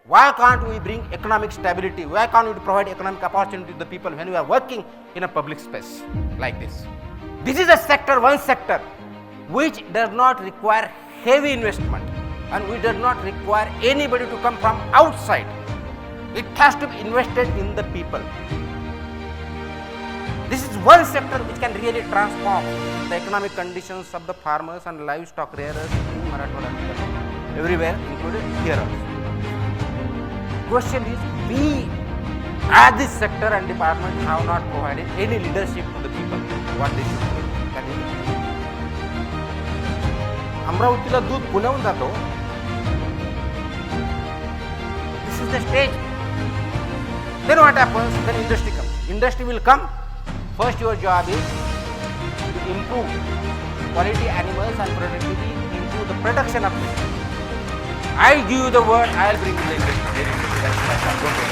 Why can't we bring economic stability? Why can't we provide economic opportunity to the people when we are working in a public space like this? This is a sector, one sector, which does not require heavy investment, and we does not require anybody to come from outside. It has to be invested in the people. This is one sector which can really transform the economic conditions of the farmers and livestock rearers in Marathwada, everywhere, included here also. Question is, we as this sector and department have not provided any leadership to the people what they should do. Can you do? अमरावतीला दूध पुण्याहून जातो. This is the stage. Then what happens? Then industry comes. Industry will come. First, your job is to improve quality animals and productivity, improve the production of this. I give you the word, I will bring you the industry. That's my job.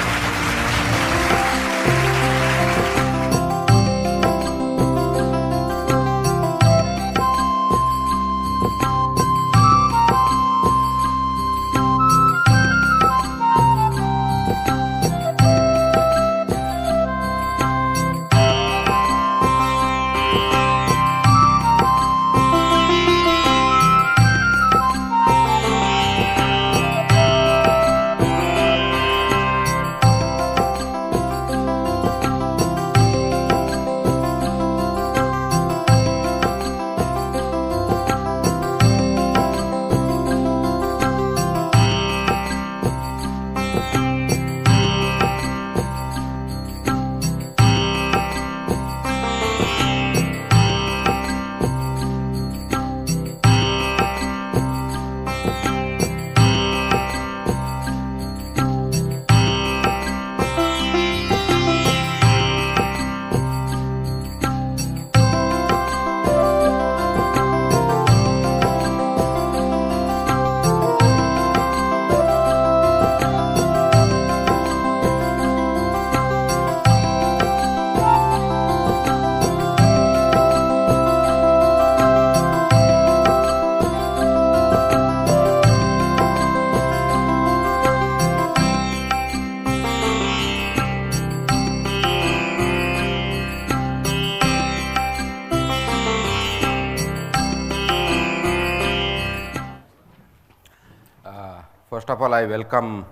First of all, I welcome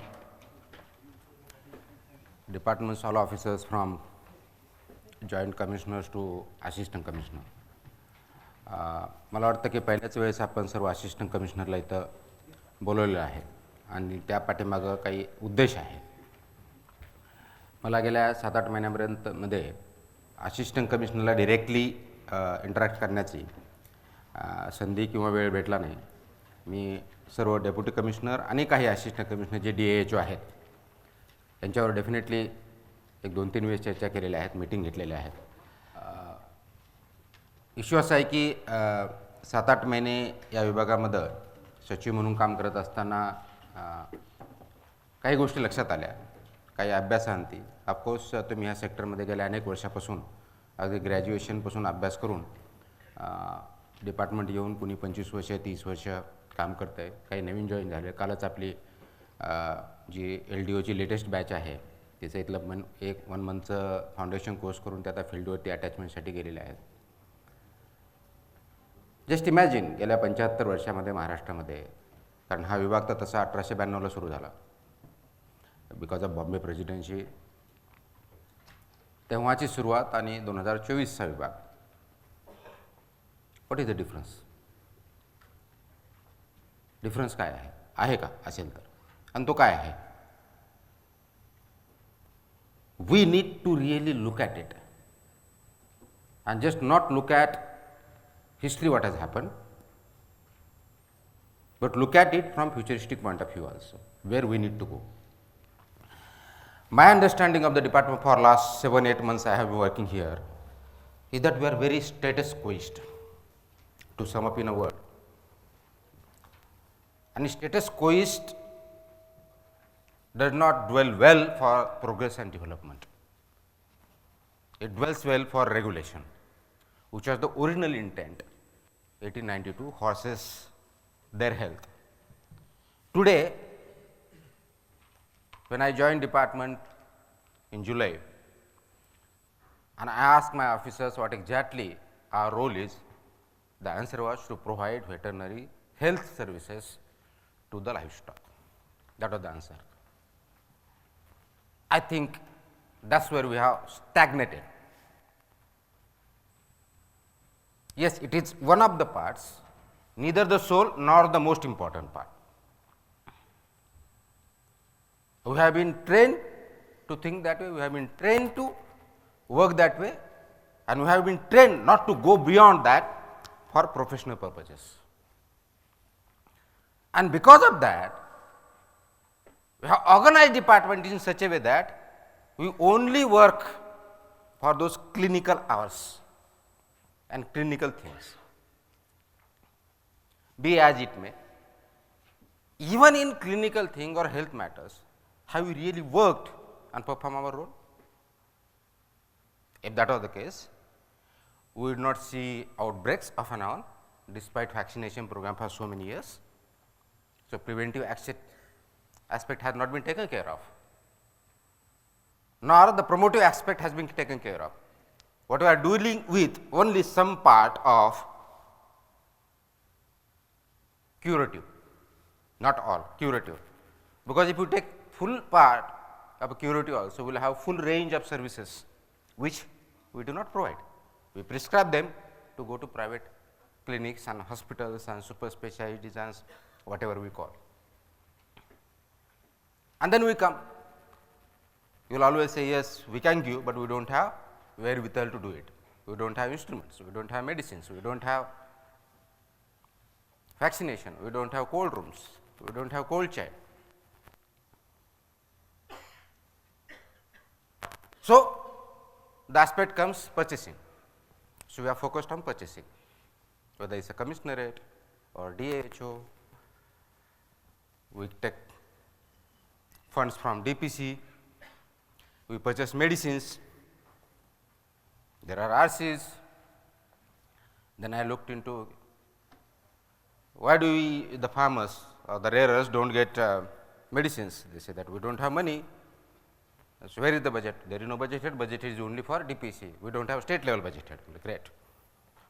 departments, all officers from joint commissioners to assistant commissioner. मला वाटतं की पहिल्याच वेळेस आपण सर्व assistant कमिशनरला इथं बोलवलेलं आहे आणि त्या पाठीमागं काही उद्देश आहे. मला गेल्या 7-8 महिन्यापर्यंत मध्ये असिस्टंट कमिशनरला डिरेक्टली इंटरॅक्ट करण्याची संधी किंवा वेळ भेटला नाही. मी सर्व डेप्युटी कमिशनर आणि काही असिस्टंट कमिशनर जे DAHO आहेत त्यांच्यावर डेफिनेटली एक 2-3 वेळेस चर्चा केलेल्या आहेत, मीटिंग घेतलेल्या आहेत. इश्यू असा आहे की 7-8 महिने या विभागामध्ये सचिव म्हणून काम करत असताना काही गोष्टी लक्षात आल्या, काही अभ्यासांती. ऑफकोर्स तुम्ही ह्या सेक्टरमध्ये गेल्या अनेक वर्षापासून अगदी ग्रॅज्युएशनपासून अभ्यास करून डिपार्टमेंट येऊन कुणी 25 वर्ष 30 वर्ष काम करत आहे, काही नवीन जॉईन झाले. कालच आपली जी LDOची लेटेस्ट बॅच आहे तिचं इथलं 1 मंथचं फाउंडेशन कोर्स करून ते आता फील्डवरती अटॅचमेंटसाठी गेलेले आहेत. जस्ट इमॅजिन गेल्या 75 वर्षामध्ये महाराष्ट्रामध्ये, कारण हा विभाग तर तसा 1892ला सुरू झाला बिकॉज ऑफ बॉम्बे प्रेसिडेन्सी, तेव्हाची सुरुवात आणि 2024चा विभाग. व्हॉट इज द डिफरन्स काय आहे का असेल तर, आणि तो काय आहे? We need to really look at it and just not look at history what has happened, but look at it from futuristic point of view also, where we need to go. My understanding of the department for last 7-8 months I have been working here is that we are very status quoist, to sum up in a word. And status quoist does not dwell well for progress and development. It dwells well for regulation, which was the original intent. 1892, horses, their health. Today, When I joined department in July, and I asked my officers what exactly our role is, the answer was to provide veterinary health services to the livestock. That was the answer. I think that's where we have stagnated. Yes, it is one of the parts, neither the sole nor the most important part. We have been trained to think that way, we have been trained to work that way, and we have been trained not to go beyond that for professional purposes. And because of that, we have organized department in such a way that we only work for those clinical hours and clinical things. Be as it may, even in clinical thing or health matters, have we really worked and performed our role? If that was the case, we would not see outbreaks of and on despite vaccination program for so many years. So, preventive aspect has not been taken care of, nor the promotive aspect has been taken care of. What we are dealing with only some part of curative, not all, curative. Because if you take full part of curative also, we will have full range of services which we do not provide. We prescribe them to go to private clinics and hospitals and super specialties and whatever we call. And then we come, you will always say, yes, we can give, but we do not have wherewithal to do it. We do not have instruments, we do not have medicines, we do not have vaccination, we do not have cold rooms, we do not have cold chain. So, the aspect comes purchasing. So, we are focused on purchasing, whether it is a commissionerate or DAHO, we take funds from DPC, we purchase medicines, there are RCs. Then I looked into why do we, the farmers or the rearers do not get medicines. They say that we do not have money. So, where is the budget? There is no budgeted, budget is only for DPC. We do not have state level budgeted. Great.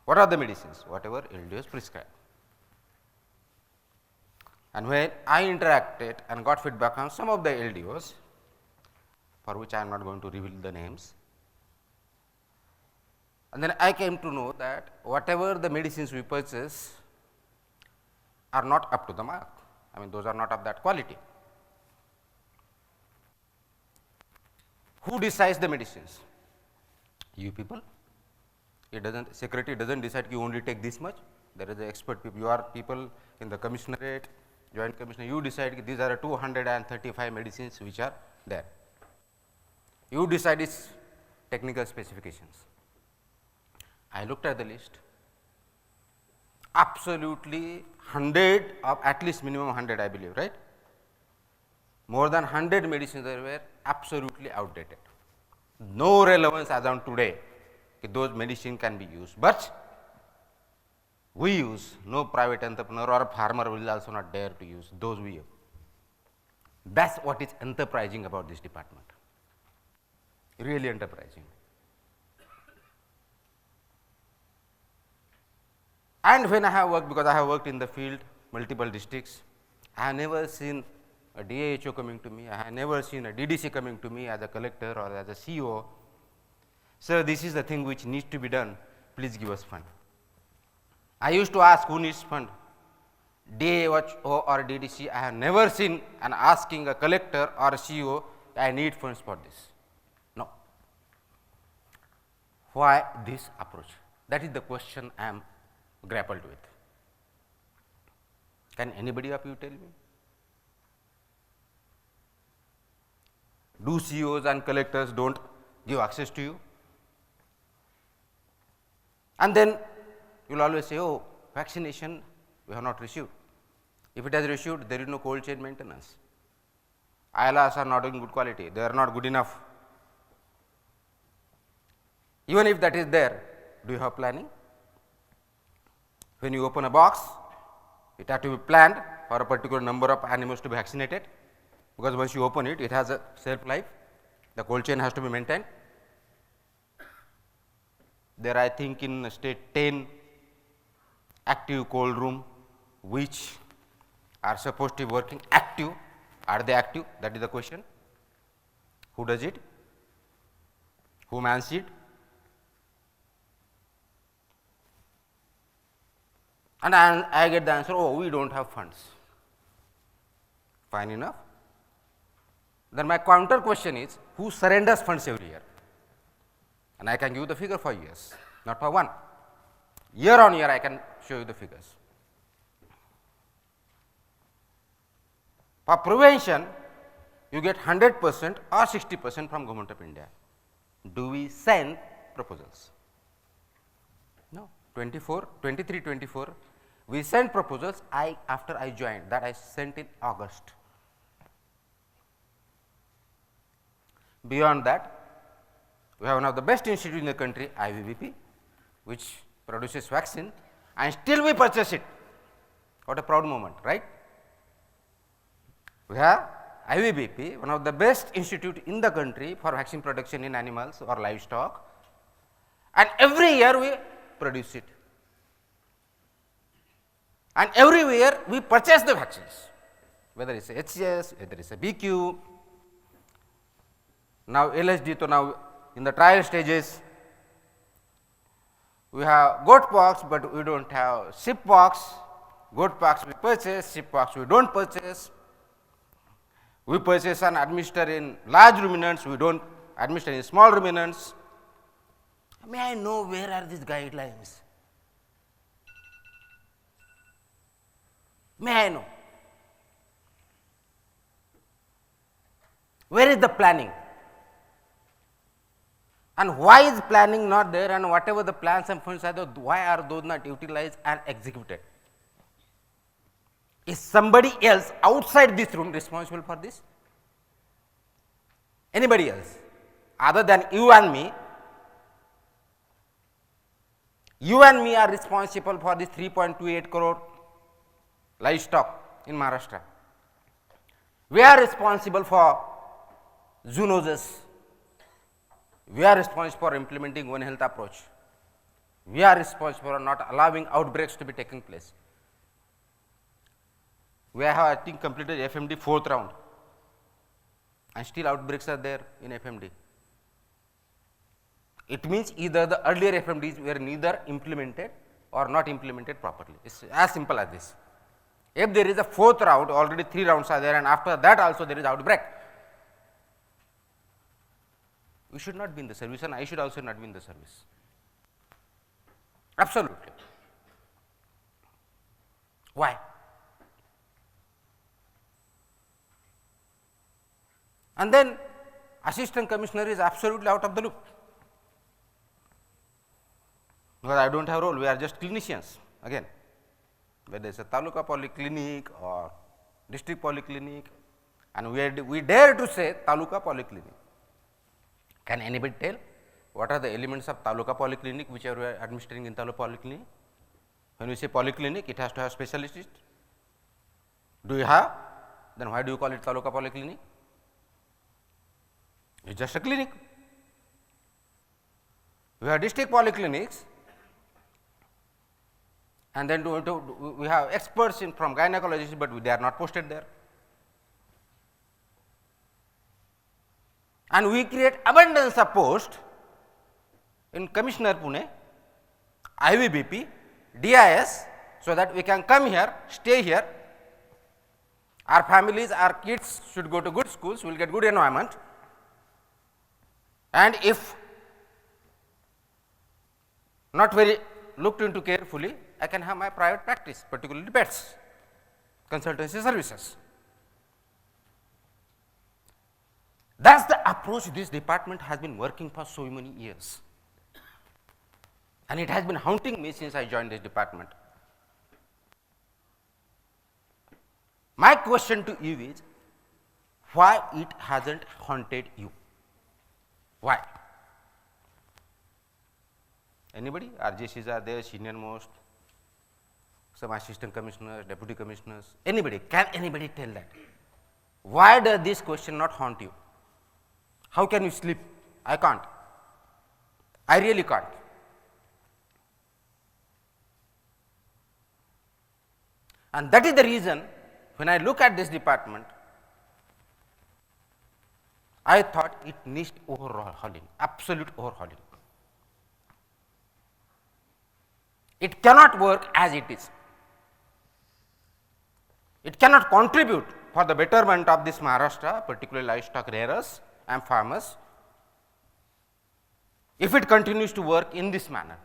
What are the medicines? Whatever LDOs prescribe. And when I interacted and got feedback on some of the LDOs, for which I am not going to reveal the names, and then I came to know that whatever the medicines we purchase are not up to the mark. I mean, those are not of that quality. Who decides the medicines? You people. It does not, secretary does not decide you only take this much. There is an expert people, you are people in the commissionerate, joint commissioner, you decide these are 235 medicines which are there. You decide its technical specifications. I looked at the list, absolutely 100 of at least minimum 100 I believe, right. More than 100 medicines there were absolutely outdated. No relevance as on today, those medicines can be used, but we use, no private entrepreneur or farmer will also not dare to use those we use. That is what is enterprising about this department, really enterprising. And when I have worked, because I have worked in the field, multiple districts, I have never seen a DAHO coming to me, I have never seen a DDC coming to me as a collector or as a CEO. Sir, this is the thing which needs to be done, please give us fund. I used to ask who needs fund, DAHO or DDC. I have never seen an asking a collector or a CEO, I need funds for this. No. Why this approach? That is the question I am grappled with. Can anybody of you tell me? Do CEOs and collectors do not give access to you? And then you will always say, oh, vaccination we have not received. If it has received, there is no cold chain maintenance. ILRs are not in good quality, they are not good enough. Even if that is there, do you have planning? When you open a box, it has to be planned for a particular number of animals to be vaccinated. because once you open it, it has a shelf life. The cold chain has to be maintained. There I think in state 10 active cold room which are supposed to be working active. Are they active? That is the question. Who does it? Who mans it? And I get the answer, oh, we do not have funds. Fine enough. Then my counter question is, who surrenders funds every year? And I can give the figure for years, not for one. Year on year I can show you the figures. For prevention, you get 100% or 60% from Government of India. Do we send proposals? No. 23, 24, we sent proposals after I joined, that I sent in August. Beyond that, we have one of the best institutes in the country, IVBP, which produces vaccine, and still we purchase it. What a proud moment, right? We have IVBP, one of the best institute in the country for vaccine production in animals or livestock, and every year we produce it. And every year we purchase the vaccines, whether it is a HCS, whether it is a BQ, now LSD, so now in the trial stages, we have goat pox, but we do not have sheep pox. Goat pox we purchase, sheep pox we do not purchase. We purchase and administer in large ruminants, we do not administer in small ruminants. May I know where are these guidelines? May I know? Where is the planning? And why is planning not there, and whatever the plans and funds are there, why are those not utilized and executed? Is somebody else outside this room responsible for this? Anybody else other than you and me? You and me are responsible for this 3.28 crore livestock in Maharashtra. We are responsible for zoonoses. We are responsible for implementing One Health approach. We are responsible for not allowing outbreaks to be taking place. We have, I think, completed FMD 4th round, and still outbreaks are there in FMD. It means either the earlier FMDs were neither implemented or not implemented properly. It is as simple as this. If there is a 4th round, already 3 rounds are there, and after that also there is outbreak, we should not be in the service, and I should also not be in the service. Absolutely. Why? And then assistant commissioner is absolutely out of the loop, because I do not have role, we are just clinicians again. Whether it is a taluka polyclinic or district polyclinic, and we dare to say taluka polyclinic. Can anybody tell what are the elements of taluka polyclinic which are administering in taluka polyclinic? When we say polyclinic, it has to have specialists. Do you have? Then why do you call it taluka polyclinic? It is just a clinic. We have district polyclinics, and then we have experts from gynecologists, but they are not posted there. And we create abundance of posts in Commissioner Pune, IVBP, DIS, so that we can come here, stay here. Our families, our kids should go to good schools, we will get good environment. And if not very looked into carefully, I can have my private practice, particularly pets, consultancy services. That is the approach this department has been working for so many years, and it has been haunting me since I joined this department. My question to you is, why it has not haunted you? Why? Anybody? RJCs are there, senior most, some assistant commissioners, deputy commissioners, anybody, can anybody tell that? Why does this question not haunt you? How can you sleep? I can't. I really can't. And that is the reason when I look at this department, I thought it needs overhauling, absolute overhauling. It cannot work as it is. It cannot contribute for the betterment of this Maharashtra, particularly livestock rearers and farmers, if it continues to work in this manner.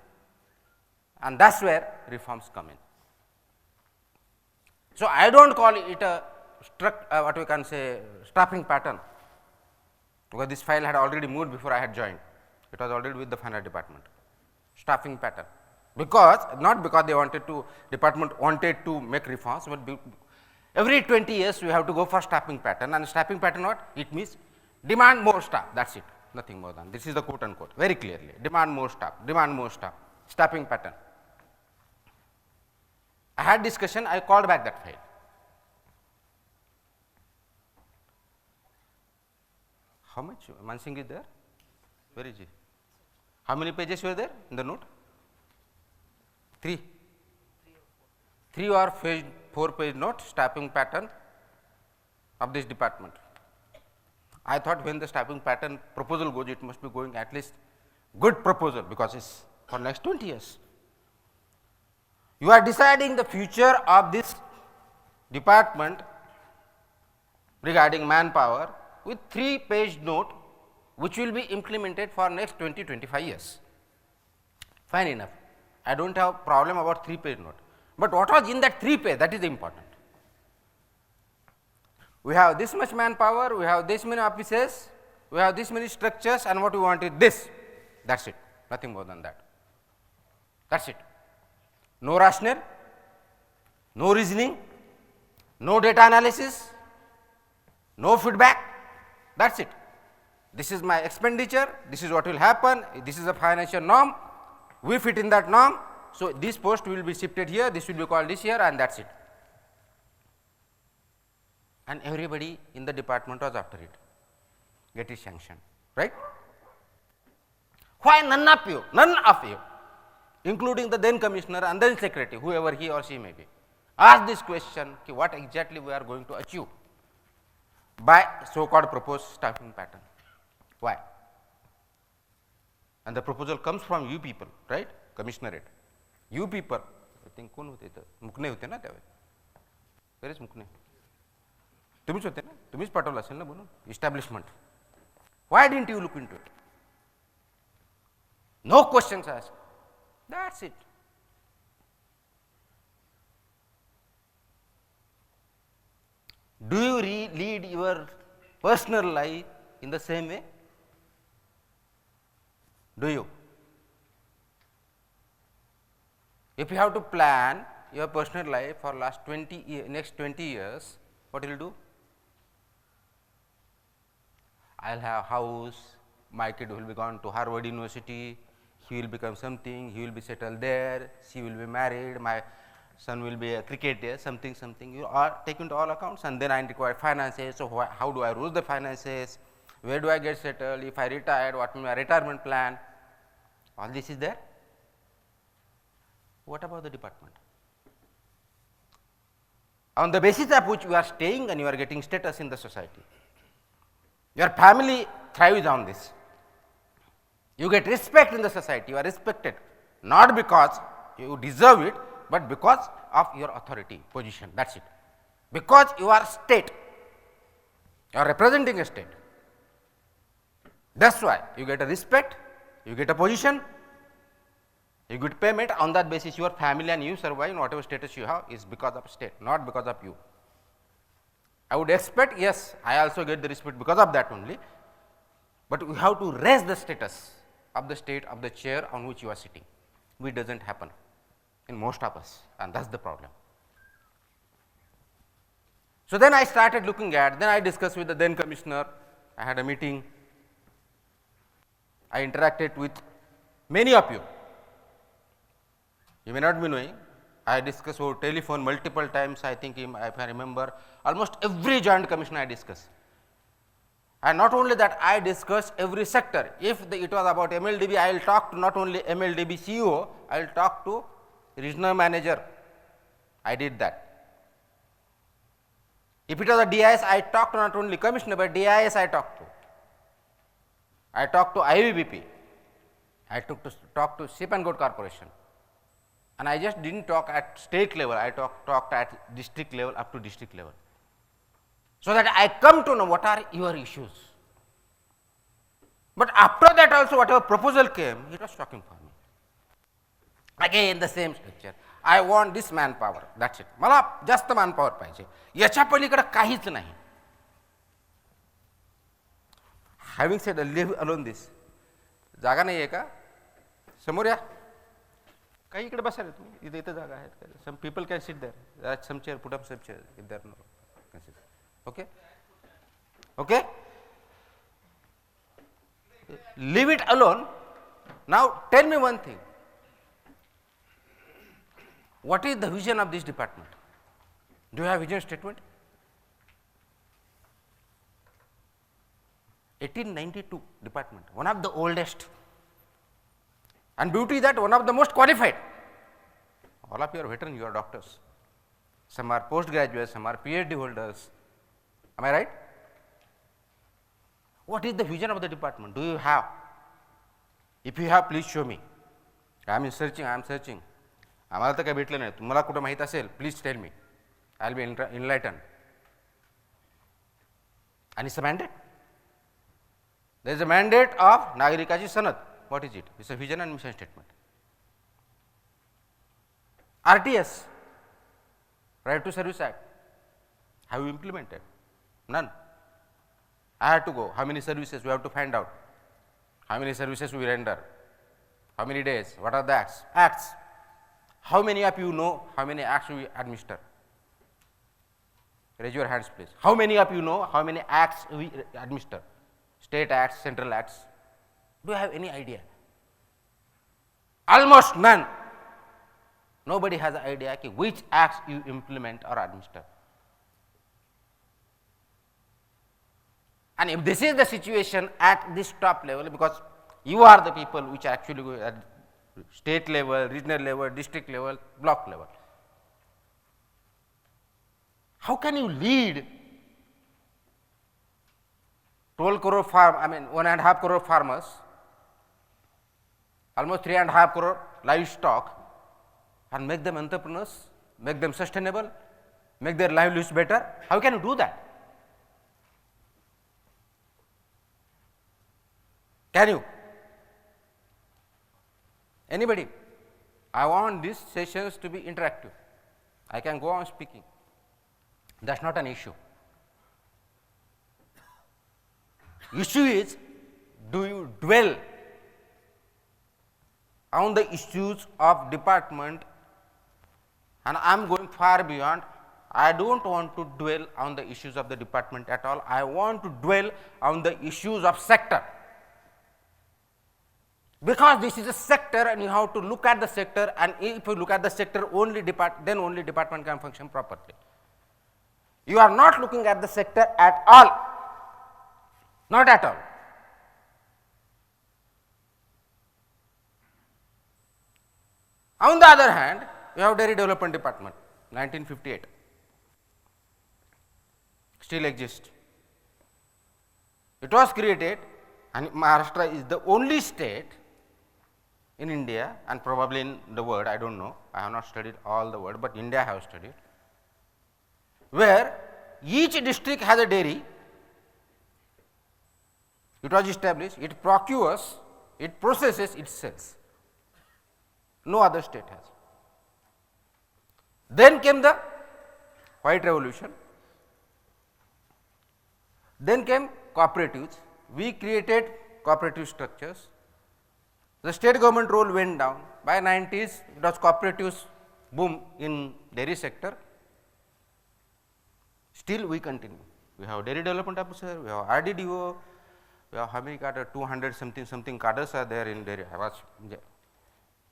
And that is where reforms come in. So, I do not call it a what we can say staffing pattern, because this file had already moved before I had joined. It was already with the finance department. Staffing pattern, because not because they wanted to, department wanted to make reforms, but every 20 years we have to go for staffing pattern, and staffing pattern what? It means demand more staff, that is it, nothing more than this is the quote unquote very clearly demand more staff, staffing pattern. I had discussion, I called back that file. How much? Mansingh is there? Where is he? How many pages were there in the note? 3. 3 or 4 page note, staffing pattern of this department. I thought when the staffing pattern proposal goes, it must be going at least good proposal, because it is for next 20 years. You are deciding the future of this department regarding manpower with 3 page note, which will be implemented for next 20-25 years. Fine enough. I do not have problem about 3 page note, but what was in that 3 page, that is important. We have this much manpower, we have this many offices, we have this many structures, and what we want is this, that is it, nothing more than that. That is it. No rationale, no reasoning, no data analysis, no feedback, that is it. This is my expenditure, this is what will happen, this is a financial norm, we fit in that norm. So, this post will be shifted here, this will be called this here, and that is it. And everybody in the department was after it, get it sanctioned, right. Why none of you, including the then commissioner and then secretary, whoever he or she may be, ask this question, what exactly we are going to achieve by so called proposed staffing pattern, why? And the proposal comes from you people, right, commissionerate. You people, I think कोण होते इथं, मुकणे होते ना त्यावेळी, बरेच मुकणे, तुम्हीच होते ना, तुम्हीच पाठवलं असेल ना म्हणून establishment. Why didn't you look into it? No questions asked. That's it. Do you lead your personal life in the same way? Do you? If you have to plan your personal life for next 20 years, what will you do? I will have a house, my kid will be gone to Harvard University, he will become something, he will be settled there, she will be married, my son will be a cricketer, something, you are take into all accounts, and then I require finances. So, how do I use the finances, where do I get settled, if I retired, what will my retirement plan, all this is there. What about the department? On the basis of which you are staying and you are getting status in the society, your family thrives on this. You get respect in the society, you are respected not because you deserve it, but because of your authority, position, that is it. Because you are state, you are representing a state, that is why you get a respect, you get a position, you get payment. On that basis your family and you survive in whatever status you have is because of state, not because of you. I would expect, yes, I also get the respect because of that only, but we have to raise the status of the state, of the chair on which you are sitting, which does not happen in most of us, and that is the problem. So, then I started looking at, then I discussed with the then commissioner, I had a meeting, I interacted with many of you. You may not be knowing, I discuss over telephone multiple times. I think if I remember, almost every joint commissioner I discuss. And not only that, I discuss every sector. If it was about MLDB, I will talk to not only MLDB CEO, I will talk to regional manager. I did that. If it was a DIS, I talked to not only commissioner, but DIS I talked to. I talked to IVBP. I talked to Ship and Goat Corporation. And I just didn't talk at state level, I talked at district level, up to district level. So that I come to know what are your issues. But after that also, whatever proposal came, it was talking for me. Again the same structure. I want this manpower, that's it. मला जास्त manpower पाहिजे. याच्या पलीकडे काहीच नाही. Having said, leave alone this. जागा नाही आहे का? समोर या. काही इकडे बसा रे तुम्ही. इथे जागा आहेत. Some people can sit there. There are some chair, put up some chair. If there no, can sit. Okay? Okay? Leave it alone. Now tell me one thing. What is the vision of this department? Do you have vision statement? 1892 department, one of the oldest. And beauty is that one of the most qualified. All of you are veterans, you are doctors. Some are postgraduates, some are PhD holders. Am I right? What is the vision of the department? Do you have? If you have, please show me. I am searching. आम्हाला तर काही भेटलं नाही. तुम्हाला कुठं माहीत असेल, please tell me. I will be enlightened. And it's a mandate. There is a mandate of नागरिकाची सनद. What is it? It's a vision and mission statement. RTS, Right to Service Act. Have you implemented? None. I had to go. How many services we have to find out? How many services we render? How many days? What are the acts? Acts. How many of you know how many acts we administer? Raise your hands, please. How many of you know how many acts we administer? State acts, central acts. Do you have any idea? Almost none. Nobody has an idea which acts you implement or administer. And if this is the situation at this top level, because you are the people which actually go at state level, regional level, district level, block level. How can you lead 12 crore 1.5 crore farmers, almost 3.5 crore livestock, and make them entrepreneurs, make them sustainable, make their livelihoods better? How can you do that? Can you? Anybody? I want these sessions to be interactive. I can go on speaking. That's not an issue. Issue is, do you dwell on the issues of department? And I am going far beyond. I don't want to dwell on the issues of the department at all. I want to dwell on the issues of sector. Because this is a sector and you have to look at the sector, and if you look at the sector only then only department can function properly. You are not looking at the sector at all, not at all. On the other hand, you have Dairy Development Department, 1958, still exists. It was created, and Maharashtra is the only state in India and probably in the world, I don't know, I have not studied all the world, but India I have studied, where each district has a dairy. It was established, it procures, it processes, it sells. No other state has. Then came the White Revolution. Then came cooperatives. We created cooperative structures. The state government role went down. By 90s, it was cooperatives boom in dairy sector. Still we continue. We have Dairy Development Officer, we have RDDO, we have how many cadres? 200 something cadres are there in dairy. I was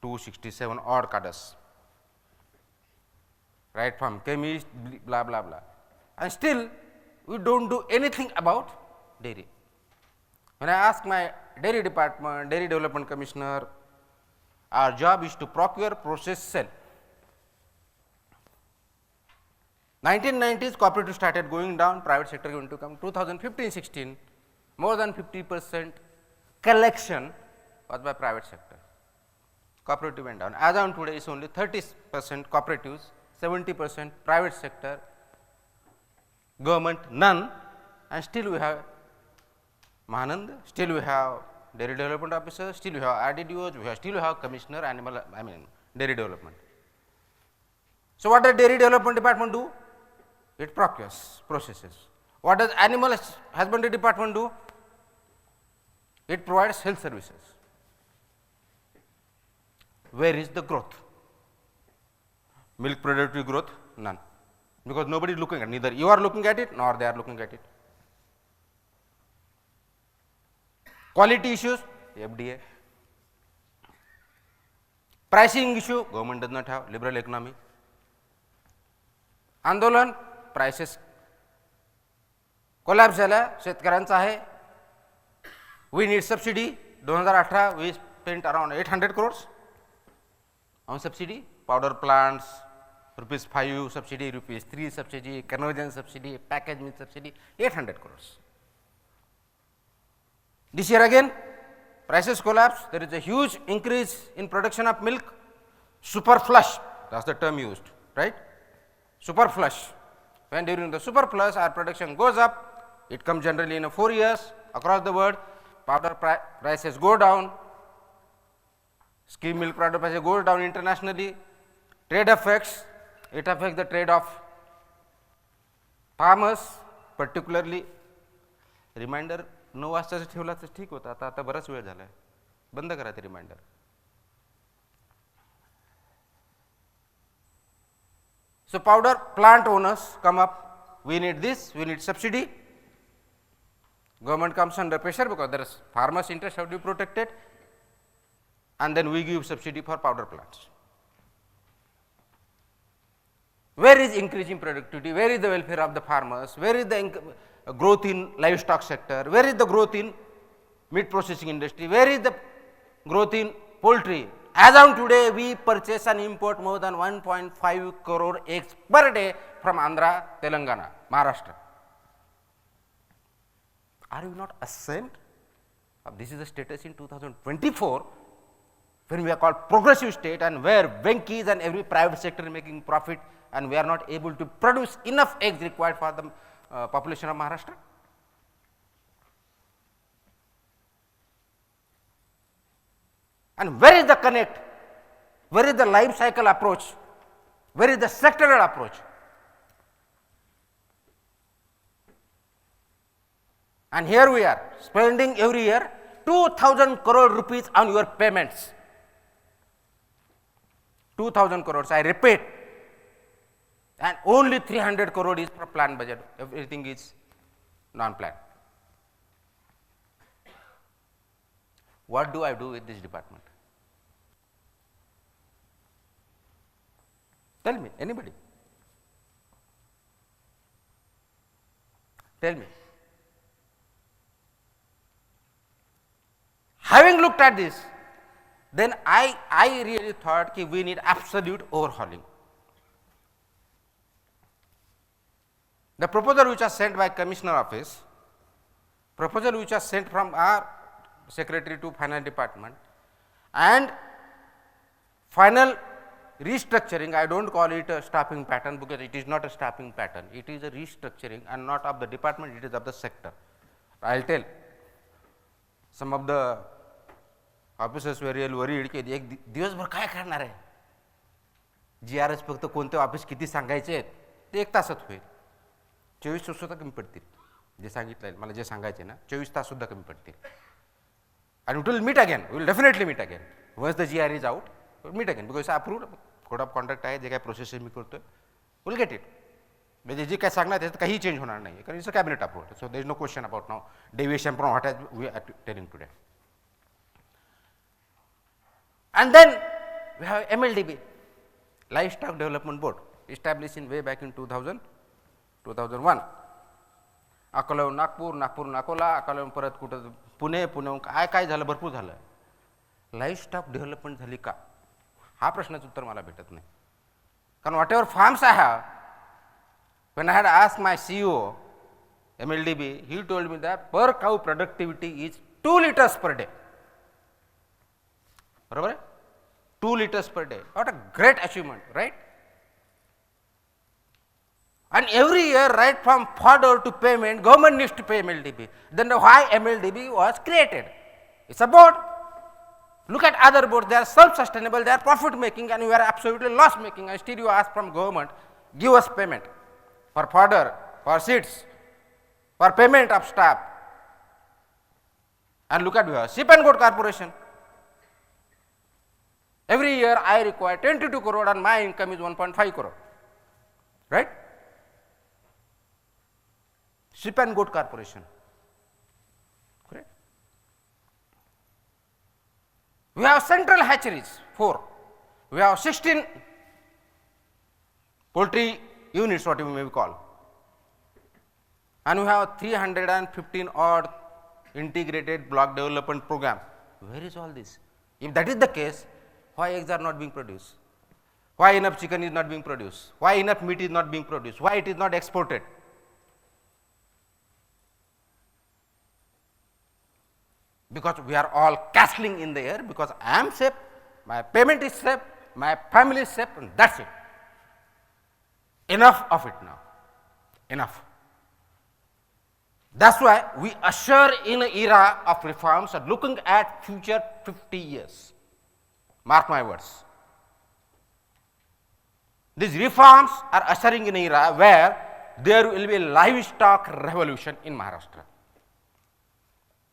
267 odd cadres. right from chemist, blah, blah, blah. And still, we don't do anything about dairy. When I ask my dairy department, dairy development commissioner, our job is to procure, process, sell. 1990s, cooperative started going down, private sector going to come. 2015-16, more than 50% collection was by private sector. Cooperative went down. As on today, it's only 30% cooperatives, 70% private sector, government none, and still we have Mahanand, still we have dairy development officers, still we have RDDOs, still we have commissioner dairy development. So what does dairy development department do? It procures, processes. What does animal husbandry department do? It provides health services. Where is the growth? Milk productivity growth? None. Because nobody is looking at it. Neither you are looking at it, nor they are looking at it. Quality issues? FDA. Pricing issue? Government does not have, liberal economy. आंदोलन, prices collapse झाला, शेतकऱ्यांचा आहे. We need subsidy. 2018 we spent around 800 crores on subsidy. Powder plants, ₹5 subsidy, ₹3 subsidy, conversion subsidy, package meat subsidy, 800 crores. This year again, prices collapse. There is a huge increase in production of milk. Super flush, that's the term used, right? Super flush. When during the super flush our production goes up, it comes generally in 4 years across the world. Powder prices go down. Skim milk powder prices go down internationally. Trade effects, it affects the trade of farmers, particularly. Reminder 9 वाजताचा ठेवला तर ठीक होता, आता बराच वेळ झाला आहे, बंद करा ते reminder. So powder plant owners come up, we need this, we need subsidy. Government comes under pressure because there is farmers' interest have to be protected, and then we give subsidy for powder plants. Where is increasing productivity? Where is the welfare of the farmers? Where is the growth in livestock sector? Where is the growth in meat processing industry? Where is the growth in poultry? As on today, we purchase and import more than 1.5 crore eggs per day from Andhra, Telangana, Maharashtra. Are you not ashamed? This is the status in 2024, when we are called progressive state and where Venkies and every private sector is making profit, and we are not able to produce enough eggs required for the population of Maharashtra. And where is the connect? Where is the life cycle approach? Where is the sectoral approach? And here we are spending every year 2,000 crore rupees on your payments. 2,000 crores, I repeat. And only 300 crore is for planned budget, everything is non-planned. What do I do with this department? Tell me, anybody? Tell me. Having looked at this, then I really thought that we need absolute overhauling. The proposal which was sent by Commissioner Office, proposal which was sent from our Secretary to Finance Department, and final restructuring, I don't call it a staffing pattern because it is not a staffing pattern, it is a restructuring and not of the department, it is of the sector. I will tell, some of the officers were really worried की एक दिवसभर काय करणार आहे, GRS फक्त कोणते office किती सांगायचे आहेत ते 1 तासात होईल, 24 तास सुद्धा कमी पडतील, जे सांगितलं मला जे सांगायचे ना 24 तास सुद्धा कमी पडतील. And we will meet again, we will definitely meet again. Once the GR is out, we will meet again because approved code of conduct आहे, जे काय प्रोसेस मी करतोय, we will get it. म्हणजे जे काय सांगणार त्याच्यात काही चेंज होणार नाही कारण it's a cabinet approved, so there is no question about now deviation from what we are telling today. And then we have MLDB, Livestock Development Board. established in way back in 2000, 2001. अकोल्याहून Nagpur, नागपूरहून Akola, अकोल्याहून परत कुठं पुणे, पुण्याहून काय झालं, भरपूर झालं. Life stock development झाली का, हा प्रश्नाचं उत्तर मला भेटत नाही. कारण what ever farms I have, when I had asked my CEO, MLDB, he told me that per cow productivity is 2 liters per day. बरोबर आहे, 2 liters per day. What a great achievement, right? And every year, right from fodder to payment, government needs to pay MLDB. Then why MLDB was created? It's a board. Look at other boards, they are self-sustainable, they are profit-making, and we are absolutely loss-making. And still you ask from government, give us payment for fodder, for seeds, for payment of staff. And look at your Sheep and Goat Corporation. Every year I require 22 crore and my income is 1.5 crore, right? Sheep and Goat Corporation, correct? We have central hatcheries, 4. We have 16 poultry units, what we may call. And we have 315 odd integrated block development program. Where is all this? If that is the case, why eggs are not being produced? Why enough chicken is not being produced? Why enough meat is not being produced? Why it is not exported? Because we are all castling in the air, because I am safe, my payment is safe, my family is safe, and that's it. Enough of it now. Enough. That's why we usher in an era of reforms and looking at future 50 years. Mark my words. These reforms are ushering in an era where there will be a livestock revolution in Maharashtra.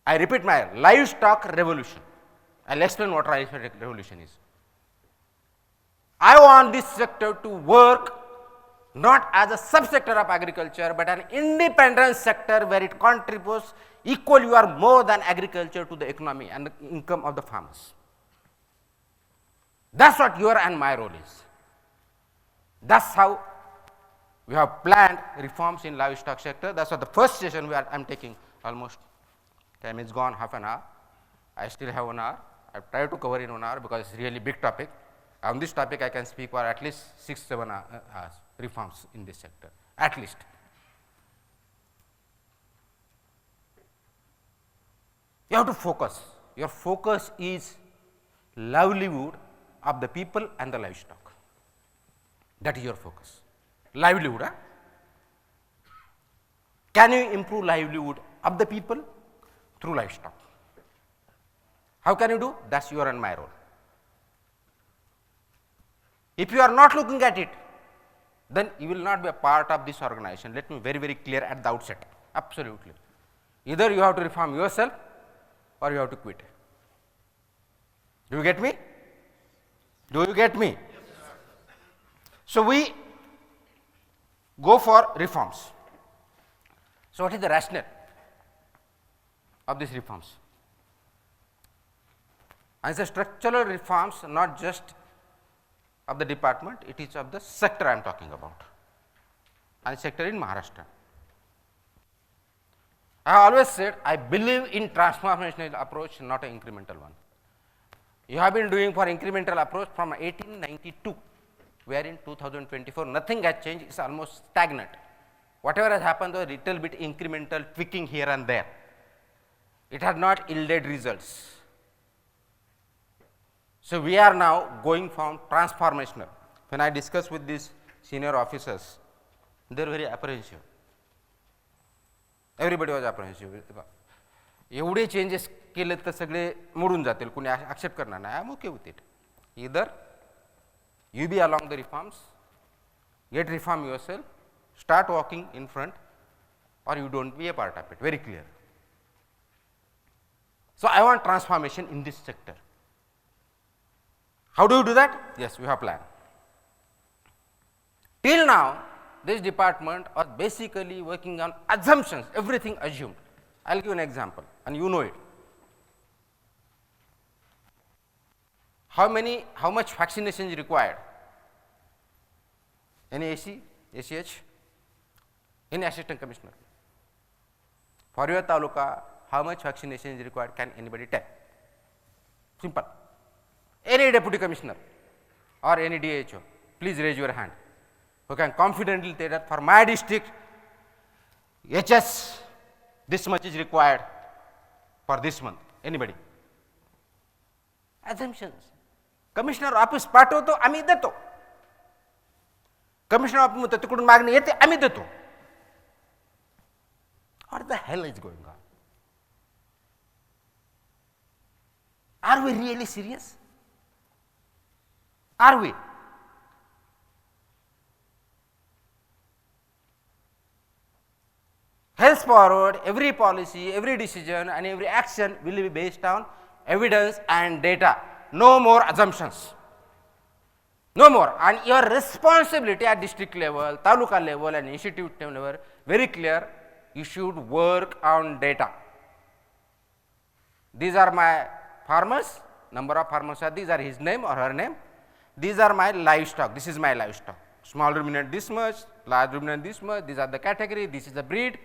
I repeat, my livestock revolution. I'll explain what livestock revolution is. I want this sector to work not as a subsector of agriculture, but an independent sector where it contributes equally or more than agriculture to the economy and the income of the farmers. That's what your and my role is. That's how we have planned reforms in livestock sector. That's what the first session where I'm taking. Almost time is gone, half an hour. I still have 1 hour. I've tried to cover in 1 hour because it's really big topic. On this topic, I can speak for at least 6-7 hours. Reforms in this sector, at least. You have to focus. Your focus is livelihood of the people and the livestock. That is your focus. Livelihood. Huh? Can you improve livelihood of the people through livestock? How can you do? That's your and my role. If you are not looking at it, then you will not be a part of this organization. Let me be very, very clear at the outset. Absolutely. Either you have to reform yourself or you have to quit. Do you get me? Do you get me? Yes, so we go for reforms. So what is the rationale of these reforms? And the structural reforms, not just of the department, it is of the sector I am talking about, and sector in Maharashtra. I have always said I believe in transformational approach, not an incremental one. You have been doing for incremental approach from 1892, where in 2024 nothing has changed, it's almost stagnant. Whatever has happened was a little bit incremental tweaking here and there. It has not yielded results. So we are now going from transformational. When I discuss with these senior officers, they are very apprehensive. Everybody was apprehensive. एवढे changes केले तर सगळे मोडून जातील, कोणी accept करणार नाही. I am okay with it. Either you be along the reforms, get reform yourself, start walking in front, or you don't be a part of it. Very clear. So I want transformation in this sector. How do you do that? Yes, we have plan. Till now, this department was basically working on assumptions, everything assumed. I will give an example, and you know it. How much vaccination is required? Any ACH? Any assistant commissioner? For your taluka, how much vaccination is required? Can anybody tell? Simple. Any deputy commissioner or any DHO, please raise your hand. Who can confidently say that for my district, HS, this much is required for this month. Anybody? Assumptions. Commissioner office पाठवतो आम्ही देतो. Commissioner office तिकडून मागणी येते आम्ही देतो. What the hell is going on? Are we really serious? Are we? Henceforward, every policy, every decision and every action will be based on evidence and data. No more assumptions. No more. And your responsibility at district level, taluka level and institute level, very clear, you should work on data. These are my farmers, number of farmers are these are his name or her name. These are my livestock, this is my livestock. Small ruminant this much, large ruminant this much, these are the category, this is the breed.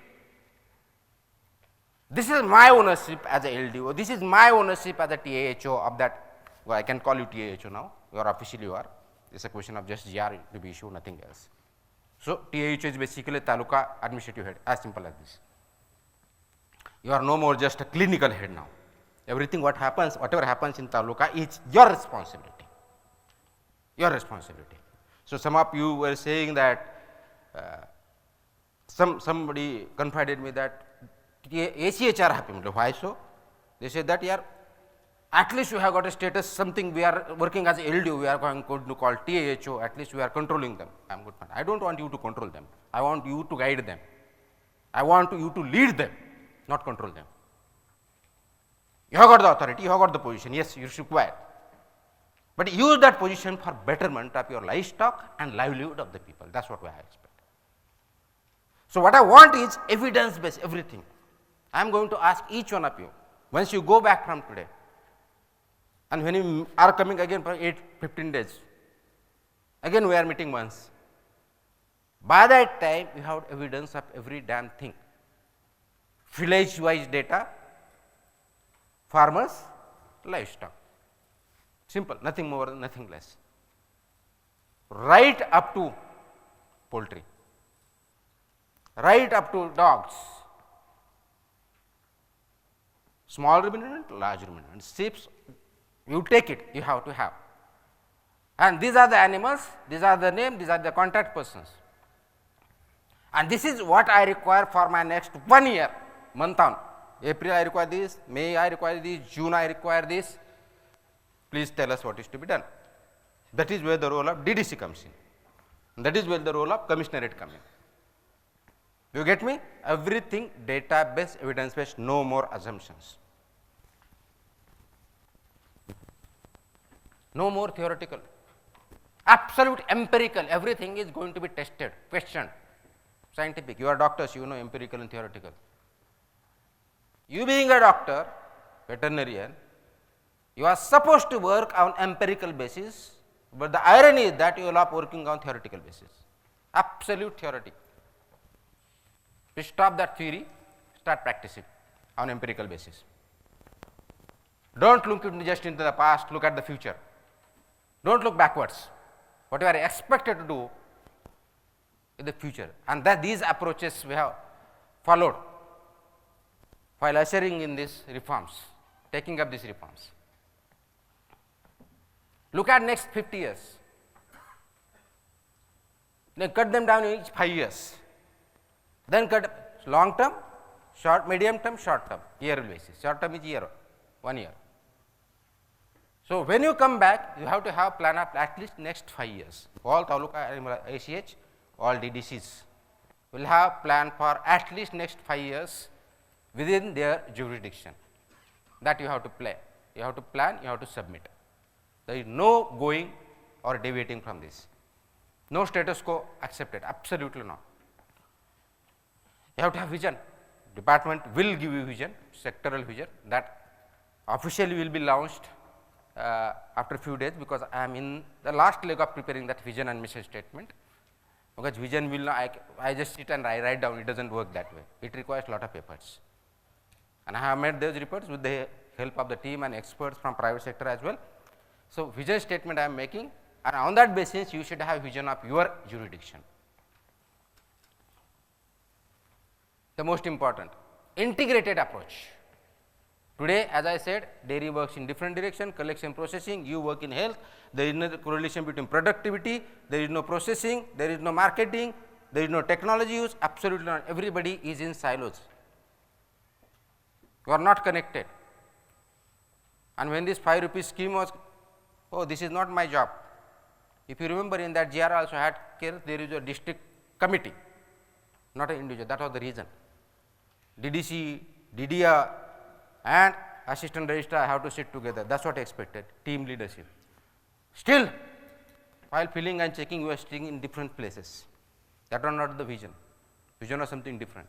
This is my ownership as a LDO, this is my ownership as a TAHO of that, well, I can call you TAHO now, you are officially you are. It's a question of just GR to be issued, nothing else. So, TAHO is basically taluka administrative head, as simple as this. You are no more just a clinical head now. Everything what happens, whatever happens in taluka is your responsibility. Your responsibility. So, some of you were saying that somebody confided me that ACH are happy. Why so? They said that yeah, at least you have got a status, something we are working as a LDO, we are going to call TAHO, at least we are controlling them. I am good man. I don't want you to control them. I want you to guide them. I want you to lead them, not control them. You have got the authority, you have got the position, yes, you should require. But use that position for betterment of your livestock and livelihood of the people. That's what I expect. So, what I want is evidence based everything. I am going to ask each one of you, once you go back from today, and when you are coming again for 15 days, again we are meeting once. By that time, you have evidence of every damn thing. Village wise data, farmers, livestock. Simple, nothing more, nothing less. Right up to poultry, right up to dogs, small ruminant, large ruminant, sheep, you take it, you have to have. And these are the animals, these are the name, these are the contact persons. And this is what I require for my next 1 year, month on. April I require this, May I require this, June I require this. Please tell us what is to be done. That is where the role of DDC comes in. That is where the role of commissionerate comes in. Do you get me? Everything data based, evidence based, no more assumptions. No more theoretical. Absolute empirical, everything is going to be tested, questioned, scientific. You are doctors, you know empirical and theoretical. You being a doctor, veterinarian, you are supposed to work on empirical basis, but the irony is that you will not working on theoretical basis. Absolute theoretic. Please stop that theory, start practicing on empirical basis. Don't look just into the past, look at the future. Don't look backwards. What you are expected to do in the future, and that these approaches we have followed while ushering in these reforms, taking up these reforms. Look at next 50 years. Then cut them down each 5 years. Then cut long term, short, medium term, short term, yearly basis. Short term is year, 1 year. So, when you come back, you have to have plan of at least next 5 years. All taluka ACH, all DDCs will have plan for at least next 5 years within their jurisdiction. That you have to play. You have to plan, you have to submit. There is no going or deviating from this. No status quo accepted, absolutely not. You have to have vision. Department will give you vision, sectoral vision, that officially will be launched after a few days, because I am in the last leg of preparing that vision and mission statement. Because vision will not, I just sit and I write down, it doesn't work that way. It requires a lot of efforts. And I have made those reports with the help of the team and experts from private sector as well. So, vision statement I am making, and on that basis you should have vision of your jurisdiction. The most important, integrated approach. Today, as I said, dairy works in different direction, collection, processing, you work in health, there is no correlation between productivity, there is no processing, there is no marketing, there is no technology use, absolutely not. Everybody is in silos. You are not connected. And when this 5 rupees scheme was, oh, this is not my job. If you remember, in that GR also had care, there is a district committee, not an individual. That was the reason. DDC, DDR, and assistant registrar have to sit together. That is what I expected, team leadership. Still, while filling and checking, you are sitting in different places. That was not the vision. Vision was something different.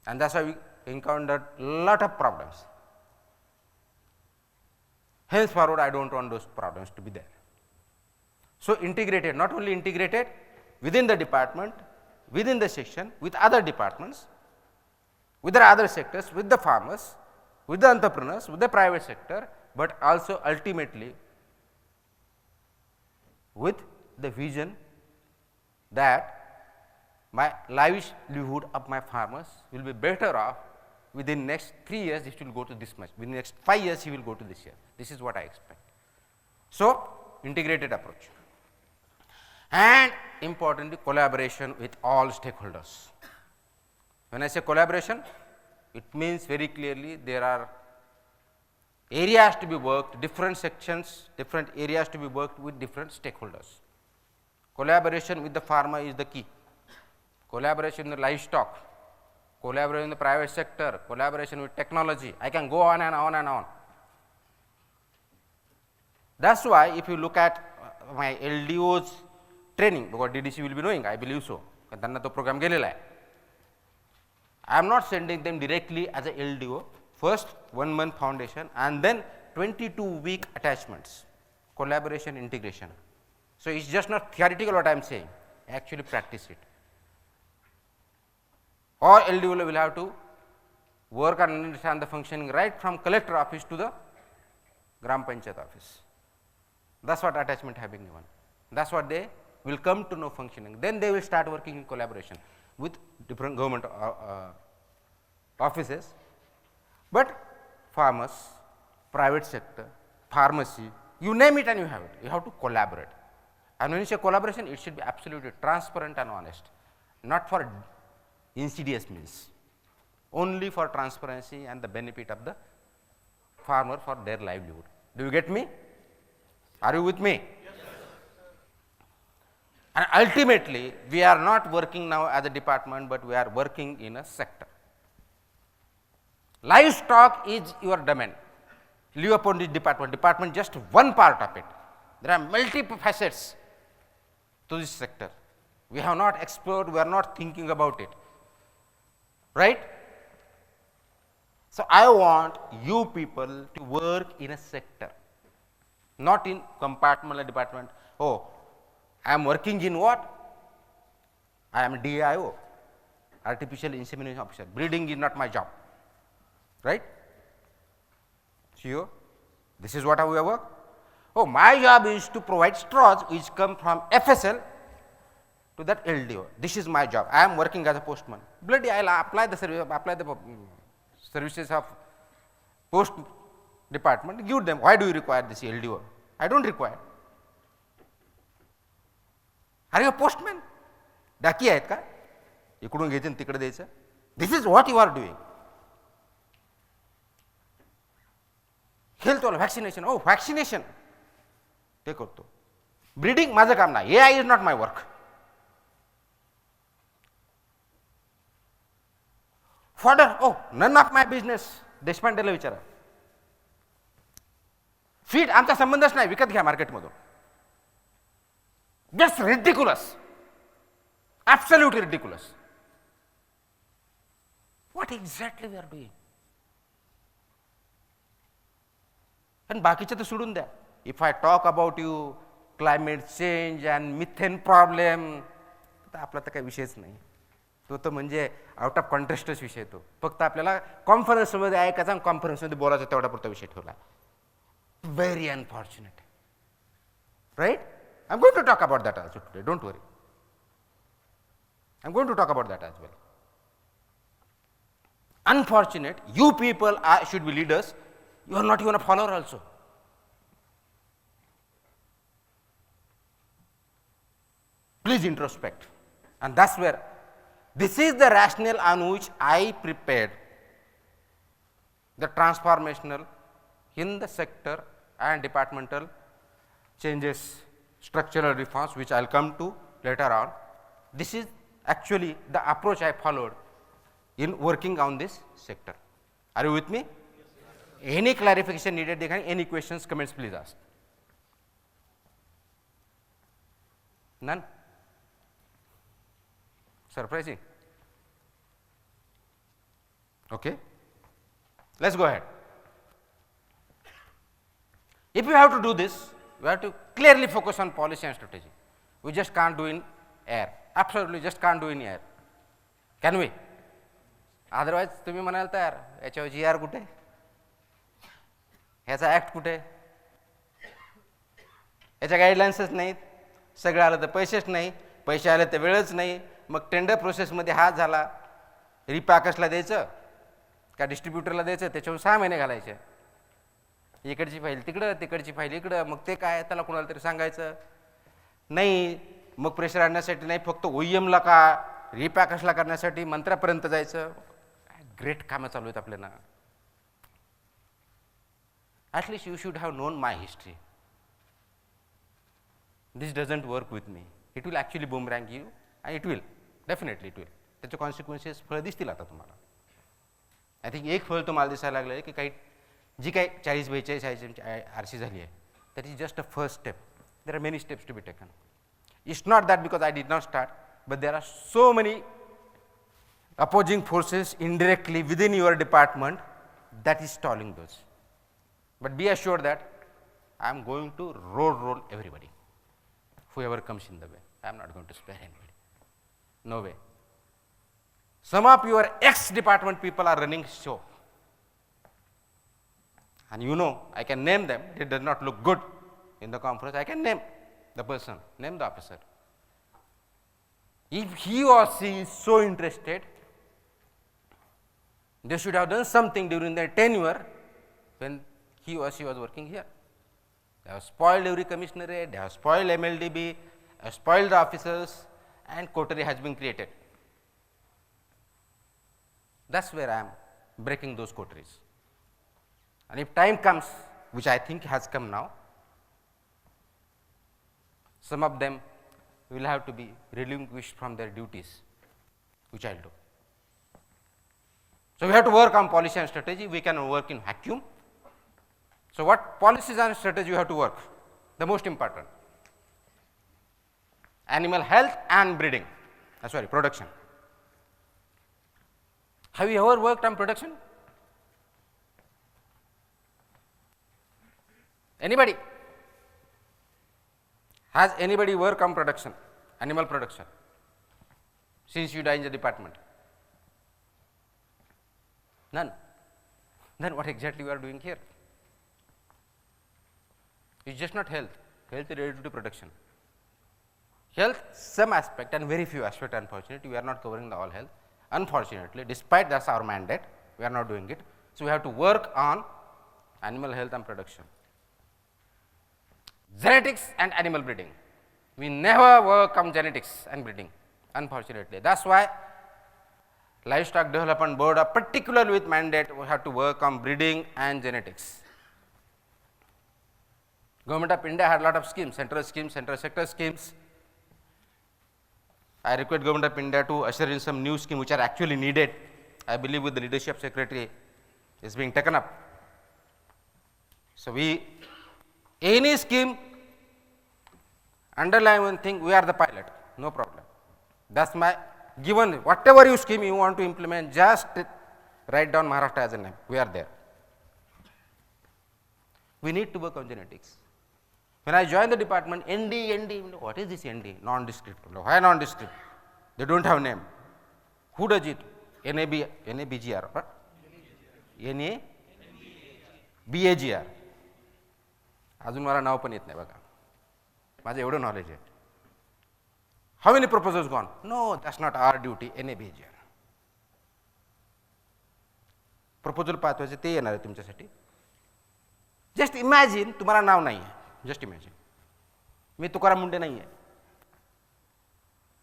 And that is why we encountered lot of problems. Henceforward, I do not want those problems to be there. So, integrated, not only integrated within the department, within the section, with other departments, with the other sectors, with the farmers, with the entrepreneurs, with the private sector, but also ultimately with the vision that my livelihood of my farmers will be better off within next 3 years. It will go to this much, within next 5 years he will go to this year. This is what I expect. So, integrated approach, and importantly collaboration with all stakeholders. When I say collaboration, it means very clearly there are areas to be worked, different sections, different areas to be worked with different stakeholders. Collaboration with the farmer is the key. Collaboration in the livestock, collaboration in the private sector, collaboration with technology. I can go on and on and on. That is why if you look at my LDO's training, because DDC will be knowing, I believe so, त्यांना तो program गेलेला आहे. I am not sending them directly as a LDO, first 1 month foundation and then 22-week attachments, collaboration, integration. So, it is just not theoretical what I am saying, actually practice it. Or LDO will have to work and understand the functioning right from collector office to the Gram Panchayat office. That is what attachment have been given. That is what they will come to know functioning. Then they will start working in collaboration with different government offices, but farmers, private sector, pharmacy, you name it and you have it. You have to collaborate. And when you say collaboration, it should be absolutely transparent and honest, not for insidious means, only for transparency and the benefit of the farmer for their livelihood. Do you get me? Are you with me? Yes. And ultimately, we are not working now as a department, but we are working in a sector. Livestock is your domain. Leave upon this department just one part of it. There are multiple facets to this sector. We have not explored, we are not thinking about it, right? So, I want you people to work in a sector, not in compartmental department. Oh, I am working in what? I am DIO, artificial insemination officer. Breeding is not my job, right? CEO, this is what we have worked. Oh, my job is to provide straws which come from FSL to that LDO. This is my job. I am working as a postman. Bloody, I will apply the services of post department, give them. Why do you require this LDO? I do not require. Are you a postman? डाकी आहेत का? इकडून घ्यायचं तिकडे द्यायचं. This is what you are doing. Health or vaccination. Oh, vaccination. ते करतो. Breeding माझं काम नाही. AI is not my work. Fodder. Oh, none of my business. देशपांडेला विचारा. फीड आमचा संबंधच नाही, विकत घ्या मार्केटमधून. Just ridiculous. Absolutely ridiculous. What exactly we are doing? And बाकीचे तर सोडून द्या. If I talk about you climate change and methane problem, तर आपला तर काही विषयच नाही. तो तर म्हणजे आउट ऑफ कॉन्टेस्टच विषय. तो फक्त आपल्याला कॉन्फरन्समध्ये ऐकायचा आणि कॉन्फरन्समध्ये बोलायचा तेवढा पुरता विषय ठेवला. Very unfortunate, right? I am going to talk about that also today, don't worry. I am going to talk about that as well. Unfortunate, you people should be leaders. You are not even a follower also. Please introspect. And that's where, this is the rationale on which I prepared the transformational in the sector and departmental changes, structural reforms, which I'll come to later on. This is actually the approach I followed in working on this sector. Are you with me? Yes, any clarification needed? Any questions, comments, please ask. None? Surprising. Okay, let's go ahead. If you have to do this, you have to clearly focus on policy and strategy. We just can't do in air. Absolutely just can't do in air. Can we? Otherwise तुम्ही म्हणाल तर याच्यावर GR कुठे, ह्याचा act कुठे, याच्या गाईडलाईन्सच नाहीत, सगळं आलं तर पैसेच नाही, पैसे आले तर वेळच नाही. मग टेंडर प्रोसेसमध्ये हात झाला, रिपॅकर्सला द्यायचं का डिस्ट्रीब्युटरला द्यायचं, त्याच्यावर 6 महिने घालायचे. इकडची फाईल तिकडं, तिकडची फाईल इकडं. मग ते काय, त्याला कोणाला तरी सांगायचं नाही. मग प्रेशर आणण्यासाठी नाही, फक्त OEMला का रिपॅकर्सला करण्यासाठी मंत्र्यापर्यंत जायचं. ग्रेट कामं चालू आहेत आपल्याला. At least you should have known my history. This doesn't work with me. It will actually boomerang you and it will definitely it will. त्याचे कॉन्सिक्वेन्सेस फळ दिसतील आता तुम्हाला. आय थिंक एक फळ तुम्हाला दिसायला लागलं आहे की काही जी काही 40-42 RC झाली आहे, that is just a first step. There are many steps to be taken. It's not that because I did not start, but there are so many opposing forces indirectly within your department that is stalling those. But be assured that I am going to roll everybody, whoever comes in the way. I am not going to spare anybody. No way. Some of your ex-department people are running show. And you know, I can name them. It does not look good in the conference. I can name the person, name the officer. If he or she is so interested, they should have done something during their tenure when he or she was working here. They have spoiled every commissionerate, they have spoiled MLDB, have spoiled the officers, and coterie has been created. That's where I am breaking those coteries. And if time comes, which I think has come now, some of them will have to be relinquished from their duties, which I will do. So we have to work on policy and strategy. We can work in vacuum. So what policies and strategy you have to work? The most important, animal health and breeding. Production. Have you ever worked on production? Anybody? Has anybody worked on production, animal production, since you joined the department? None. Then what exactly you are doing here? It's just not health. Health is related to production. Health, some aspect and very few aspect, unfortunately, we are not covering the all health. Unfortunately, despite that's our mandate, we are not doing it. So we have to work on animal health and production. Genetics and animal breeding. We never work on genetics and breeding, unfortunately. That's why Livestock Development Board, particularly with mandate, we have to work on breeding and genetics. Government of India had a lot of schemes, central sector schemes. I request Government of India to usher in some new schemes which are actually needed. I believe with the leadership secretary is being taken up. So any scheme, underline one thing, we are the pilot, no problem. That's my given, whatever you scheme you want to implement, just write down Maharashtra as a name, we are there. We need to work on genetics. When I joined the department, ND, what is this ND? Non-descriptive. Why non-descriptive? They don't have name. Who does it? NABGR, what? NABAGR. अजून मला नाव पण येत नाही बघा, माझं एवढं knowledge आहे. How many proposals gone? No, that's not our duty. NABGR. Proposal पाठवायचे ते येणार आहे तुमच्यासाठी. जस्ट इमॅजिन तुम्हाला नाव नाही आहे. जस्ट इमॅजिन मी तुकाराम मुंडे नाही आहे.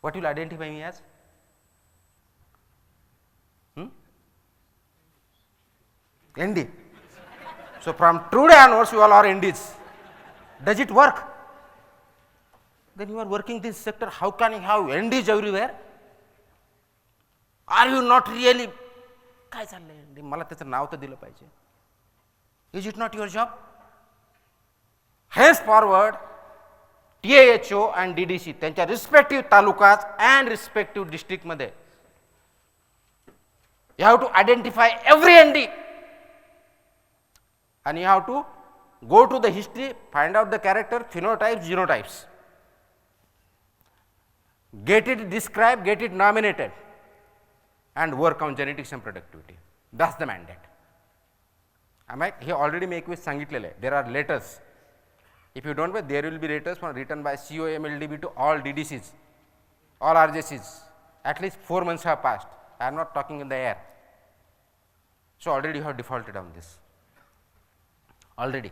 What will identify me as? ND. So from today onwards you all are NDs. Does it work? Then you are working this sector, how can you have NDs everywhere? Are you not really? काय चाललंय? मला त्याचं नाव तर दिलं पाहिजे. Is it not your job? Henceforward, TAHO and DDC त्यांच्या respective तालुकात and respective district मध्ये you have to identify every ND and you have to go to the history, find out the character, phenotypes, genotypes, get it described, get it nominated and work on genetics and productivity. That's the mandate. He already make with सांगितलेलं आहे. There are letters. If you don't know, there will be letters written by COMLDB to all DDCs, all RJCs. At least 4 months have passed. I am not talking in the air. So already you have defaulted on this. Already.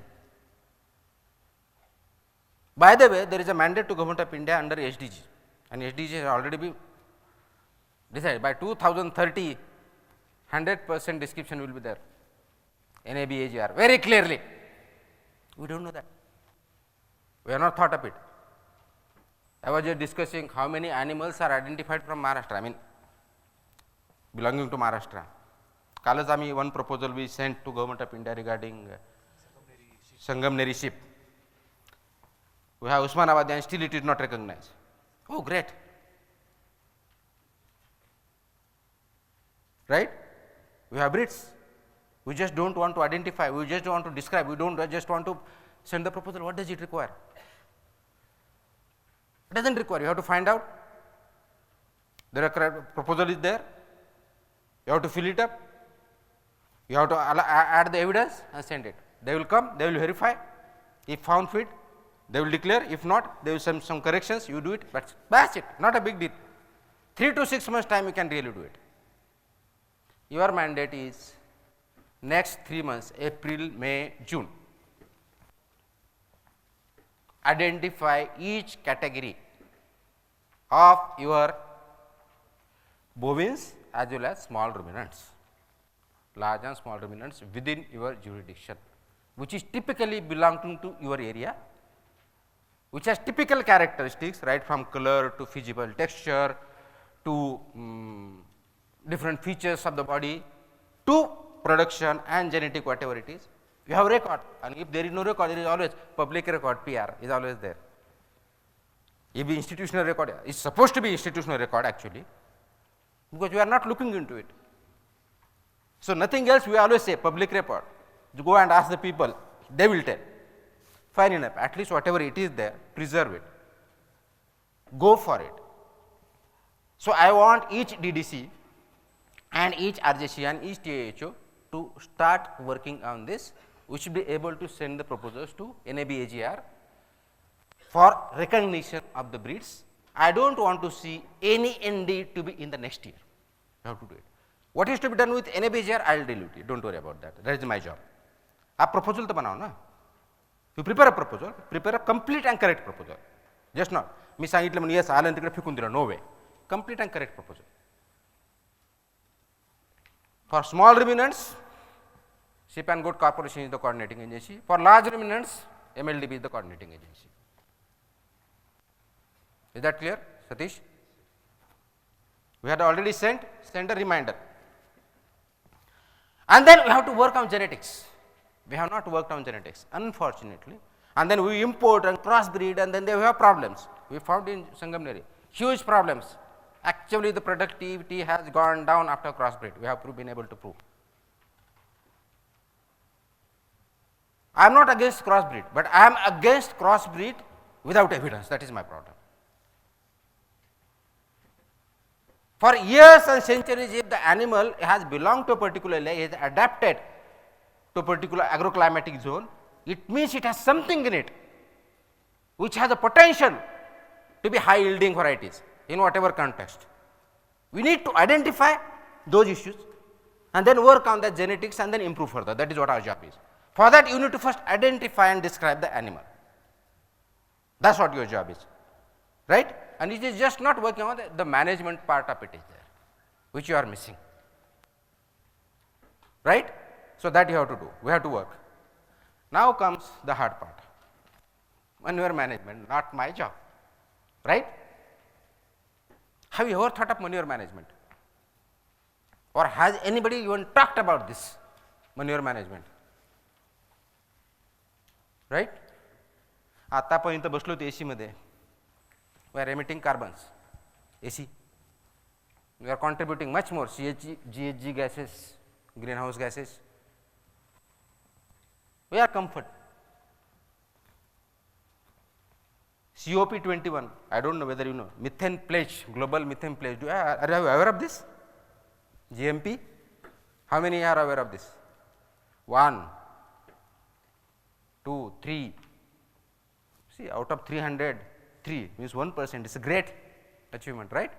By the way, there is a mandate to Government of India under SDG, and SDG has already been decided. By 2030, 100% description will be there. NABAGR very clearly. We don't know that. We have not thought of it. I was just discussing how many animals are identified from Maharashtra. I mean, belonging to Maharashtra. कालच आम्ही one proposal we sent to Government of India regarding Sangamneri sheep. We have Usmanabad and still it is not recognized. Oh, great. Right? We have breeds. We just don't want to identify, we just want to describe, we don't just want to send the proposal. What does it require? It doesn't require. You have to find out. The proposal is there. You have to fill it up. You have to add the evidence and send it. They will come, they will verify. If found fit, they will declare. If not, they will send some corrections. You do it, but that's it. Not a big deal. 3 to 6 months time you can really do it. Your mandate is next 3 months, April, May, June. Identify each category of your bovines as well as small ruminants, large and small ruminants within your jurisdiction, which is typically belonging to your area, which has typical characteristics, right from color to feasible texture to different features of the body to production and genetic, whatever it is. You have record, and if there is no record, there is always public record, PR is always there. If the institutional record is supposed to be institutional record actually, because we are not looking into it. So nothing else, we always say public record. You go and ask the people, they will tell. Fine enough, at least whatever it is there, preserve it. Go for it. So I want each DDC and each RJC and each TAHO to start working on this. We should be able to send the proposals to NABAGR for recognition of the breeds. I don't want to see any ND to be in the next year. You have to do it. What is to be done with NABAGR, I will deal with it. Don't worry about that. That is my job. आप proposal तो बनाओ ना. You prepare a proposal, prepare a complete and correct proposal. Just not. मी सांगितलं म्हणून yes आलं तिकडे फेकून दिलं. No way. Complete and correct proposal. For small ruminants, Sheep and Goat Corporation is the coordinating agency. For large ruminants, MLDB is the coordinating agency. Is that clear, Satish? We had already sent a reminder. And then we have to work on genetics. We have not worked on genetics, unfortunately. And then we import and crossbreed, and then they have problems. We found in Sangamneri huge problems. Actually, the productivity has gone down after crossbreed. We have been able to prove. I am not against crossbreed, but I am against crossbreed without evidence. That is my problem. For years and centuries, if the animal has belonged to a particular area, is adapted to a particular agroclimatic zone, it means it has something in it which has a potential to be high yielding varieties in whatever context. We need to identify those issues and then work on the genetics and then improve further. That is what our job is. For that, you need to first identify and describe the animal. That's what your job is, right? And it is just not working on the management part of it is there, which you are missing, right? So that you have to do. We have to work. Now comes the hard part. Manure management, not my job, right? Have you ever thought of manure management? Or has anybody even talked about this manure management? Right? आतापर्यंत बसलो होतो AC मध्ये. We are emitting carbons, AC. We are contributing much more CHG, GHG gases, greenhouse gases. We are comfort. COP21, I don't know whether you know, methane pledge, global methane pledge. Are you aware of this? GMP? How many are aware of this? 1, 2, 3. See, out of 300, 3 means 1%. It's a great achievement, right?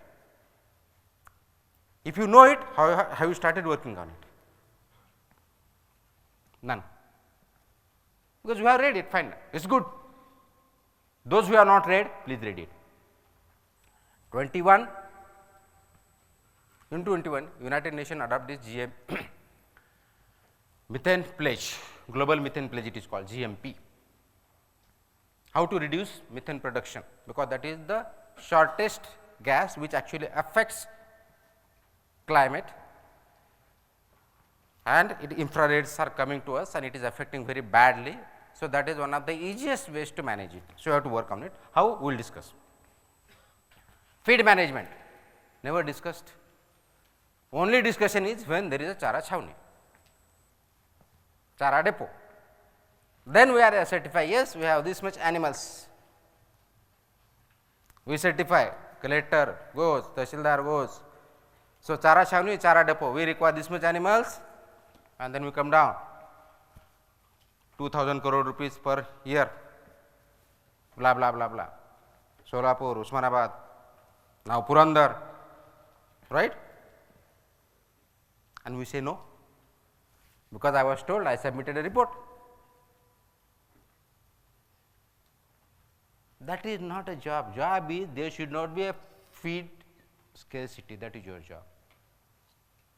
If you know it, how have you started working on it? None. Because you have read it, fine, it's good. Those who have not read, please read it. 21, in 21, United Nations adopt this methane pledge, global methane pledge it is called, GMP. How to reduce methane production, because that is the shortest gas which actually affects climate, and infrareds are coming to us and it is affecting very badly. So that is one of the easiest ways to manage it. So you have to work on it. How? We will discuss. Feed management, never discussed. Only discussion is when there is a chara chhavni, chara depot. Then we are certified, yes, we have this much animals. We certify, collector goes, Tahsildar goes. So chara chhavni, chara depot, we require this much animals, and then we come down. 2,000 crore rupees per year, blah, blah, blah, blah. Solapur, Usmanabad, now Purandar, right? And we say no, because I was told, I submitted a report. That is not a job. Job is there should not be a feed scarcity. That is your job.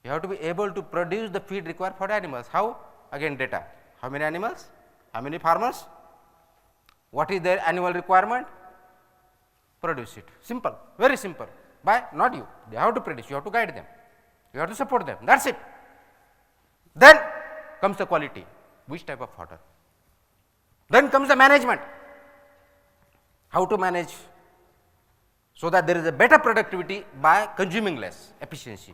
You have to be able to produce the feed required for animals. How? Again, data. How many animals? How many farmers? What is their annual requirement? Produce it. Simple, very simple. By not you. They have to produce. You have to guide them. You have to support them. That's it. Then comes the quality. Which type of fodder? Then comes the management. How to manage so that there is a better productivity by consuming less, efficiency.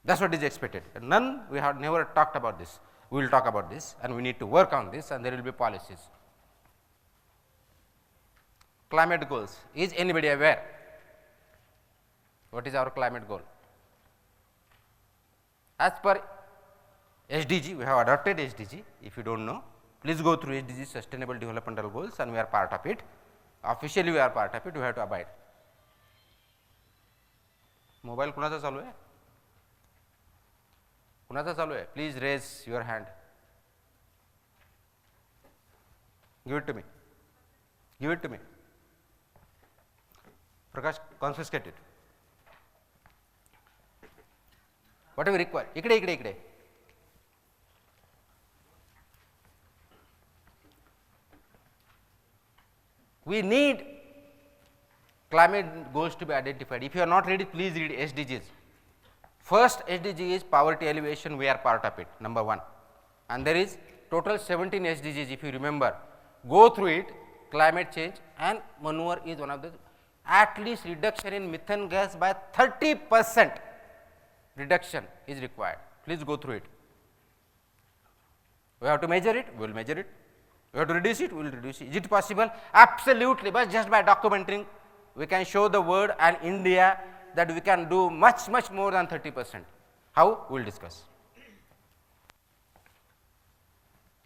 That's what is expected. And none, we have never talked about this. We will talk about this and we need to work on this, and there will be policies. Climate goals. Is anybody aware? What is our climate goal? As per SDG, we have adopted SDG. If you don't know, please go through SDG, Sustainable Developmental Goals, and we are part of it. Officially we are part of it, we have to abide. Mobile कुणाचा चालू आहे? कुणाचा चालू आहे? Please raise your hand. Give it to me. Give it to me. Prakash, confiscate it. Whatever required. इकडे. We need climate goals to be identified. If you are not ready, please read SDGs. First SDG is poverty alleviation, we are part of it, number 1. And there is total 17 SDGs, if you remember. Go through it, climate change and manure is one of the, at least reduction in methane gas by 30% reduction is required. Please go through it. We have to measure it, we will measure it. We have to reduce it, we will reduce it. Is it possible? Absolutely, but just by documenting, we can show the world and India that we can do much more than 30%. How? We will discuss.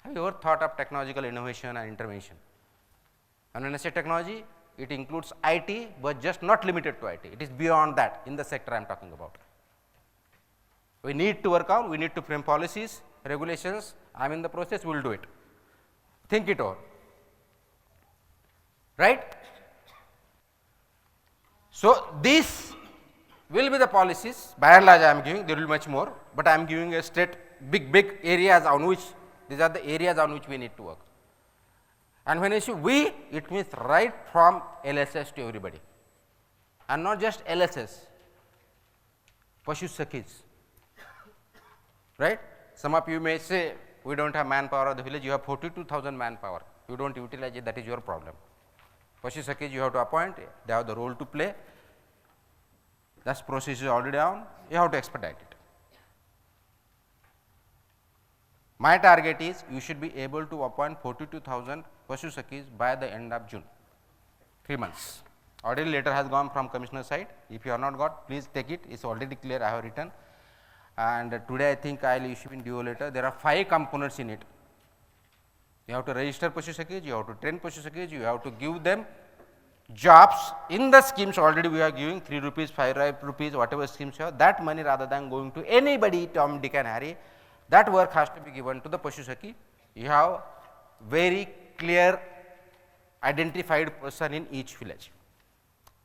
Have you ever thought of technological innovation and intervention? And when I say technology, it includes IT, but just not limited to IT. It is beyond that in the sector I am talking about. We need to work on, we need to frame policies, regulations. I am in the process, we will do it. Think it over. Right? So, these will be the policies, by and large I am giving, there will be much more, but I am giving a straight big areas on which, these are the areas on which we need to work. And when I say we, it means right from LSS to everybody, and not just LSS, Pashu Sakhis, right. Some of you may say, we do not have manpower of the village, you have 42,000 manpower, you do not utilize it, that is your problem. Pashu Sakhis you have to appoint, they have the role to play, that process is already down, you have to expedite it. My target is you should be able to appoint 42,000 Pashu Sakhis by the end of June, 3 months. Already letter has gone from commissioner side. If you have not got, please take it. It's already clear. I have written, and today I think I will issue in due letter. There are 5 components in it. You have to register Pashu Sakhis, you have to train Pashu Sakhis, you have to give them jobs in the schemes. Already we are giving 3 rupees, 5 rupees, whatever schemes you have. That money, rather than going to anybody, Tom, Dick and Harry, that work has to be given to the Pashu Sakhi. You have very clear identified person in each village.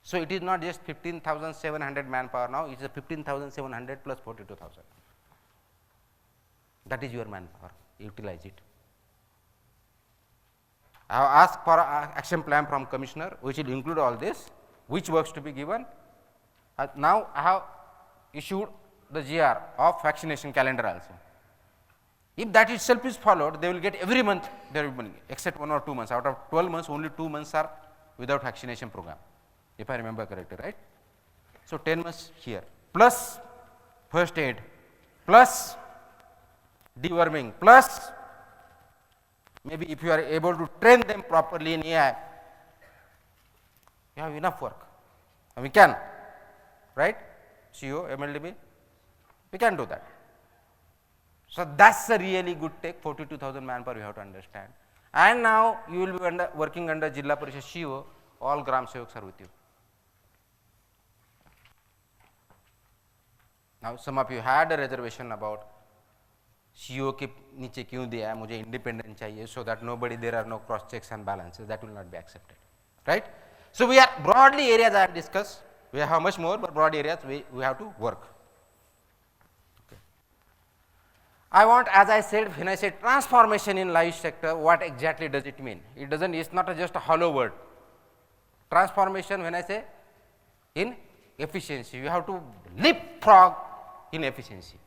So, it is not just 15,700 manpower now, it is a 15,700 plus 42,000. That is your manpower, utilize it. I have asked for an action plan from commissioner, which will include all this, which works to be given. Now, I have issued the GR of vaccination calendar also. If that itself is followed, they will get every month their money, except 1 or 2 months. Out of 12 months, only 2 months are without vaccination program, if I remember correctly, right. So, 10 months here, plus first aid, plus deworming, plus maybe if you are able to train them properly in AI, you have enough work. And we can, right, CO, MLDB, we can do that. So, that is a really good take, 42,000 manpower you have to understand. And now, you will be working under Jilla Parishad CO, all Gram Sevaks are with you. Now, some of you had a reservation about CO ke niche kyun diya hai, mujhe independent chahiye, so that nobody, there are no cross checks and balances, that will not be accepted, right. So, we are broadly areas I have discussed, we have much more, but broad areas we have to work. I want, as I said, when I say transformation in life sector, what exactly does it mean? It doesn't, it's not just a hollow word. Transformation, when I say in efficiency, you have to leapfrog in efficiency.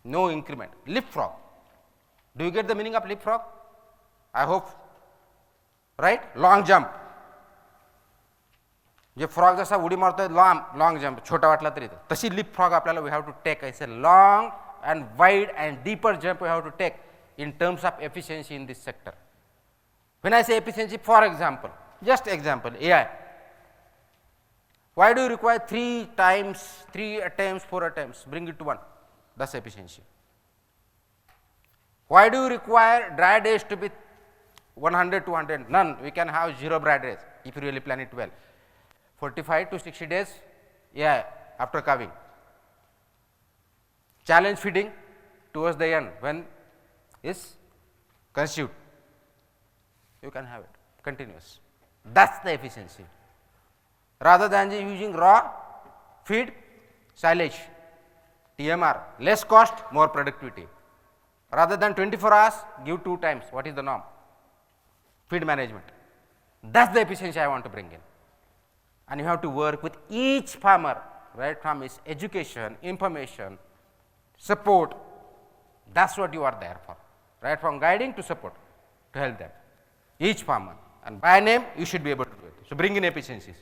No increment, leapfrog. Do you get the meaning of leapfrog? I hope, right? Long jump. जे frog जसा उडी मारतोय long jump, छोटा वाटला तरी तशी leap frog आपल्याला we have to take it's a long and wide and deeper jump we have to take in terms of efficiency in this sector. When I say efficiency, for example, just example, AI. Why do you require 3 times, 3 attempts, 4 attempts? Bring it to 1. That's efficiency. Why do you require dry days to be 100, 200? None. We can have 0 dry days if you really plan it well. 45 to 60 days, yeah, after calving. Challenge feeding towards the end when is consumed. You can have it continuous. That's the efficiency. Rather than using raw feed, silage, TMR, less cost, more productivity. Rather than 24 hours, give 2 times. What is the norm? Feed management. That's the efficiency I want to bring in. And you have to work with each farmer, right from his education, information, support. That's what you are there for, right from guiding to support, to help them, each farmer, and by name you should be able to do it. So, bring in efficiencies.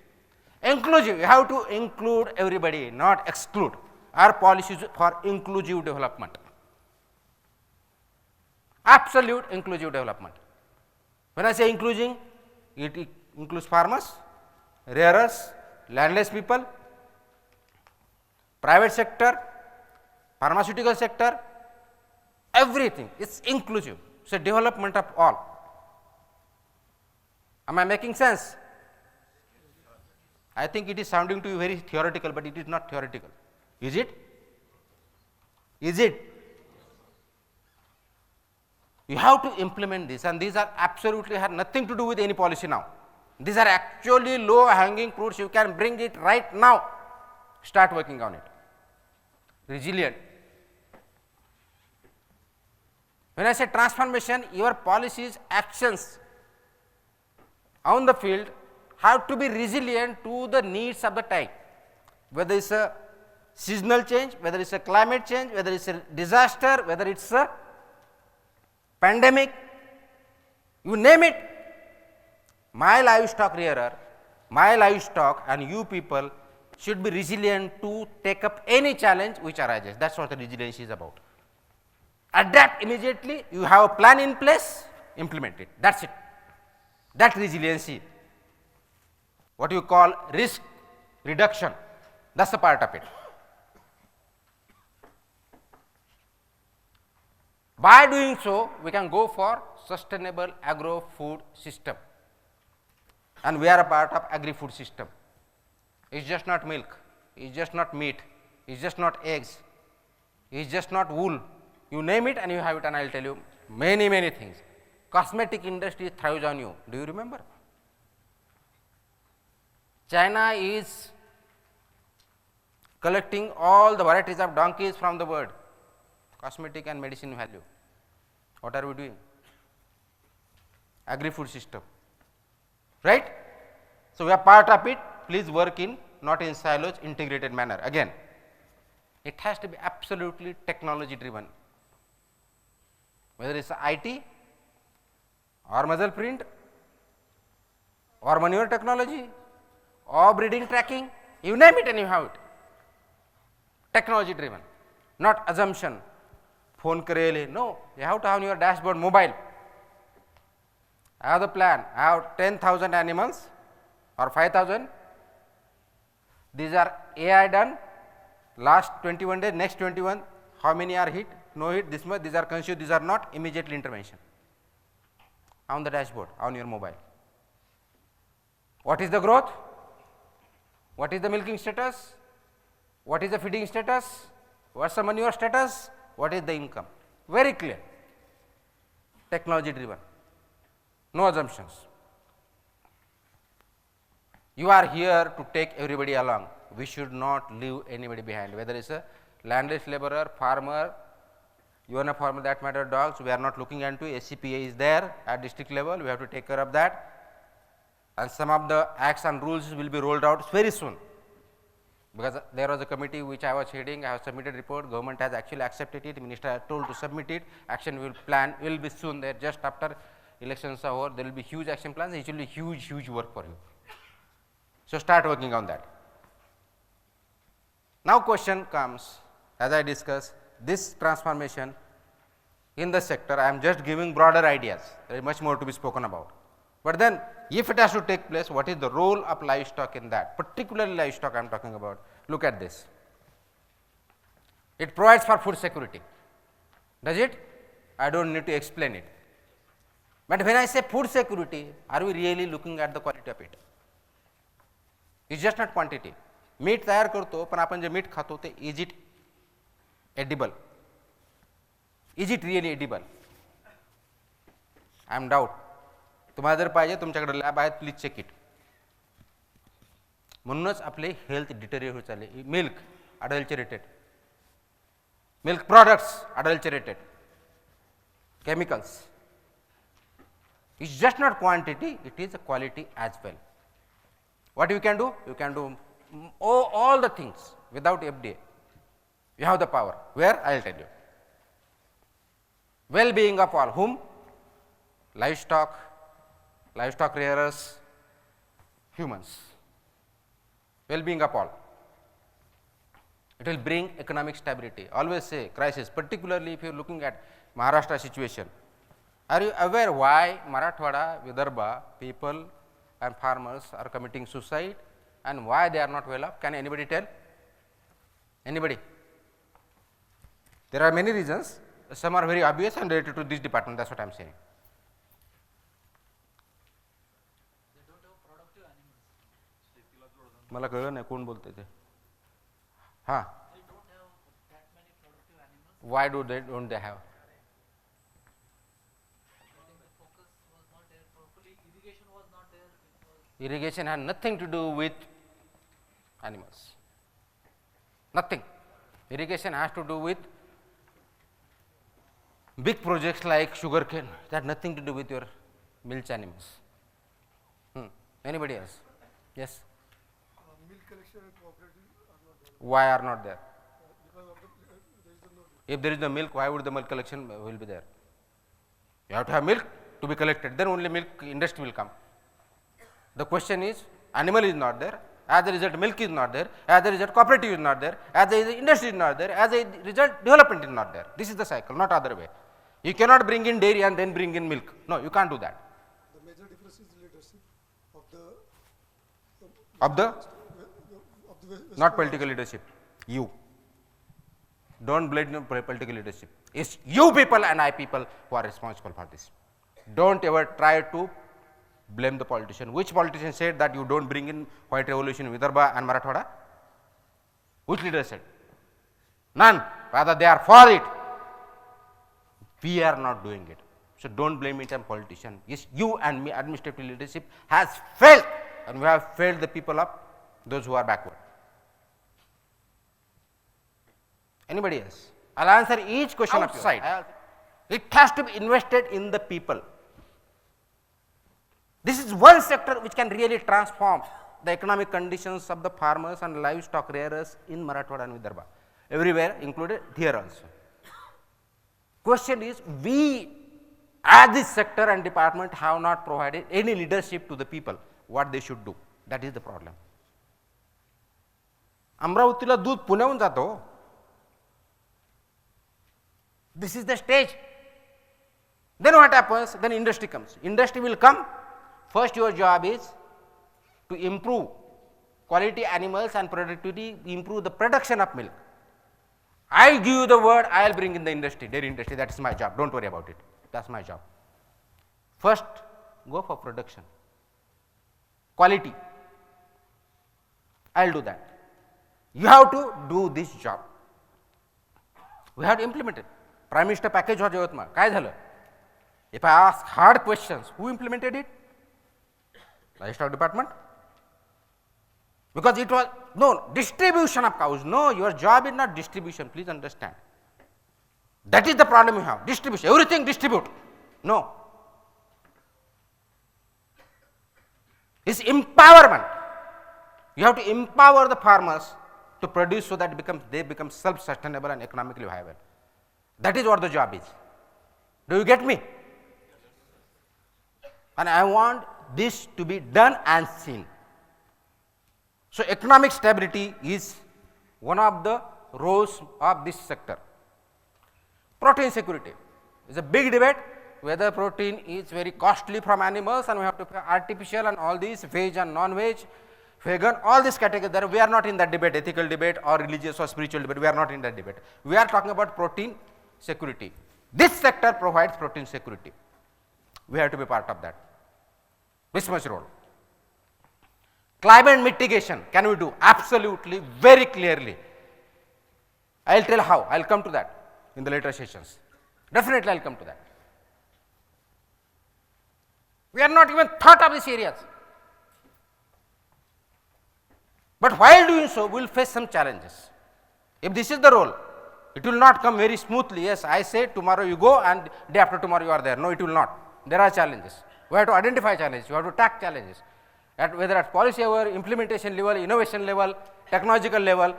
Inclusive, you have to include everybody, not exclude. Our policies for inclusive development, absolute inclusive development. When I say inclusive, it includes farmers, rearers, landless people, private sector, pharmaceutical sector, everything. It's inclusive. It's a development of all. Am I making sense? I think it is sounding to you very theoretical, but it is not theoretical. Is it? Is it? You have to implement this, and these are absolutely have nothing to do with any policy now. These are actually low hanging fruits. You can bring it right now. Start working on it. Resilient. When I say transformation, your policies, actions on the field have to be resilient to the needs of the time, whether it's a seasonal change, whether it's a climate change, whether it's a disaster, whether it's a pandemic, you name it. My livestock rearer, my livestock and you people should be resilient to take up any challenge which arises. That's what the resilience is about. Adapt immediately, you have a plan in place, implement it. That's it. That resiliency, what you call risk reduction, that's the part of it. By doing so, we can go for sustainable agro-food system, and we are a part of agri-food system. It's just not milk, it's just not meat, it's just not eggs, it's just not wool. You name it and you have it, and I will tell you many, many things. Cosmetic industry thrives on you. Do you remember? China is collecting all the varieties of donkeys from the world, cosmetic and medicine value. What are we doing? Agri-food system, right? So, we are part of it. Please work in, not in silos, integrated manner. Again, it has to be absolutely technology driven, whether it's IT or muzzle print or manure technology or breeding tracking, you name it and you have it. Technology driven, not assumption. Phone karele, no, you have to have on your dashboard mobile. I have the plan, I have 10,000 animals or 5,000. These are AI done, last 21 days, next 21, how many are hit, no hit, this much, these are consumed, these are not, immediately intervention on the dashboard, on your mobile. What is the growth? What is the milking status? What is the feeding status? What is the manure status? What is the income? Very clear. Technology driven. No assumptions. You are here to take everybody along. We should not leave anybody behind, whether it's a landless laborer, farmer, even a farmer that matter dogs. We are not looking into SCPA is there at district level. We have to take care of that. And some of the acts and rules will be rolled out very soon, because there was a committee which I was heading. I have submitted report, government has actually accepted it, minister has told to submit it, action will be soon there. Just after elections are over, there will be huge action plans. It will be huge work for you. So, start working on that. Now, question comes, as I discussed, this transformation in the sector, I am just giving broader ideas, there is much more to be spoken about. But then, if it has to take place, what is the role of livestock in that? Particularly livestock I am talking about. Look at this. It provides for food security. Does it? I don't need to explain it. But when I say food security, are we really looking at the quality of it? It's just not quantity. मीठ तयार करतो, पण आपण जे मीठ खातो ते is it edible? Is it really edible? I am doubt. तुम्हाला जर पाहिजे, तुमच्याकडे लॅब आहेत, प्लीज चेक इट. म्हणूनच आपले हेल्थ डिटेरियर होत चालले. Milk adulterated, milk products adulterated, chemicals. It's just not quantity, it is a quality as well. What you can do? You can do all the things without FDA. You have the power. Where? I will tell you. Well-being of all. Whom? Livestock, livestock rearers, humans. Well-being of all. It will bring economic stability. Always say crisis, particularly if you are looking at Maharashtra situation. Are you aware why Marathwada, Vidarbha people and farmers are committing suicide and why they are not well off? Can anybody tell? Anybody? There are many reasons. Some are very obvious and related to this department. That's what I am saying. They don't have productive animals. मला कळलं नाही कोण बोलते ते. हां. They don't have that many productive animals. Why don't they have? I think the focus was not there properly. Irrigation was not there. Irrigation had nothing to do with animals. Nothing. Irrigation has to do with big projects like sugarcane. That had nothing to do with your milch animals. Anybody else? Yes. Milk collection and cooperative are not there. Why are not there? Because of there is no. If there is no milk, why would the milk collection will be there? You have to have milk to be collected. Then only milk industry will come. The question is, animal is not there. As a result, milk is not there. As a result, cooperative is not there. As a result, industry is not there. As a result, development is not there. This is the cycle, not other way. You cannot bring in dairy and then bring in milk. No, you can't do that. The major difference is leadership of the Of the Western not political leadership, you. Don't blame the political leadership. It's you people and I people who are responsible for this. Don't ever try to blame the politician. Which politician said that you don't bring in white revolution in Vidarbha and Marathwada? Which leader said? None. Rather, they are for it. We are not doing it. So don't blame it on politician. Yes, you and me, administrative leadership has failed, and we have failed the people of those who are backward. Anybody else? I'll answer each question outside. It has to be invested in the people. This is one sector which can really transform the economic conditions of the farmers and livestock rearers in Marathwada and Vidarbha. Everywhere, included here also. Question is, we as this sector and department have not provided any leadership to the people what they should do. That is the problem. अमरावतीला दूध पुण्याहून जातो. This is the stage. Then what happens? Then industry comes. Industry will come. First, your job is to improve quality animals and productivity, improve the production of milk. I give you the word, I will bring in the industry, dairy industry. That is my job. Don't worry about it. That's my job. First, go for production. Quality. I will do that. You have to do this job. We have to implement it. Prime Minister package was Yavatmal. काय झालं? If I ask hard questions, who implemented it? Livestock department? Because it was, no, distribution of cows. No, your job is not distribution. Please understand. That is the problem you have. Distribution. Everything distribute. No. It's empowerment. You have to empower the farmers to produce so that they become self-sustainable and economically viable. That is what the job is. Do you get me? And I want this to be done and seen. So economic stability is one of the roles of this sector. Protein security is a big debate whether protein is very costly from animals and we have to pay artificial and all these veg and non-veg, vegan, all these categories. There we are not in that debate, ethical debate or religious or spiritual debate. We are not in that debate. We are talking about protein security. This sector provides protein security. We have to be part of that. This much role. Climate mitigation, can we do? Absolutely, very clearly. I will tell how. I will come to that in the later sessions. Definitely I will come to that. We are not even thought of these areas. But while doing so, we will face some challenges. If this is the role, it will not come very smoothly. Yes, I say tomorrow you go and day after tomorrow you are there. No, it will not. There are challenges. We have to identify challenges. We have to tackle challenges. Whether at policy level, implementation level, innovation level, technological level,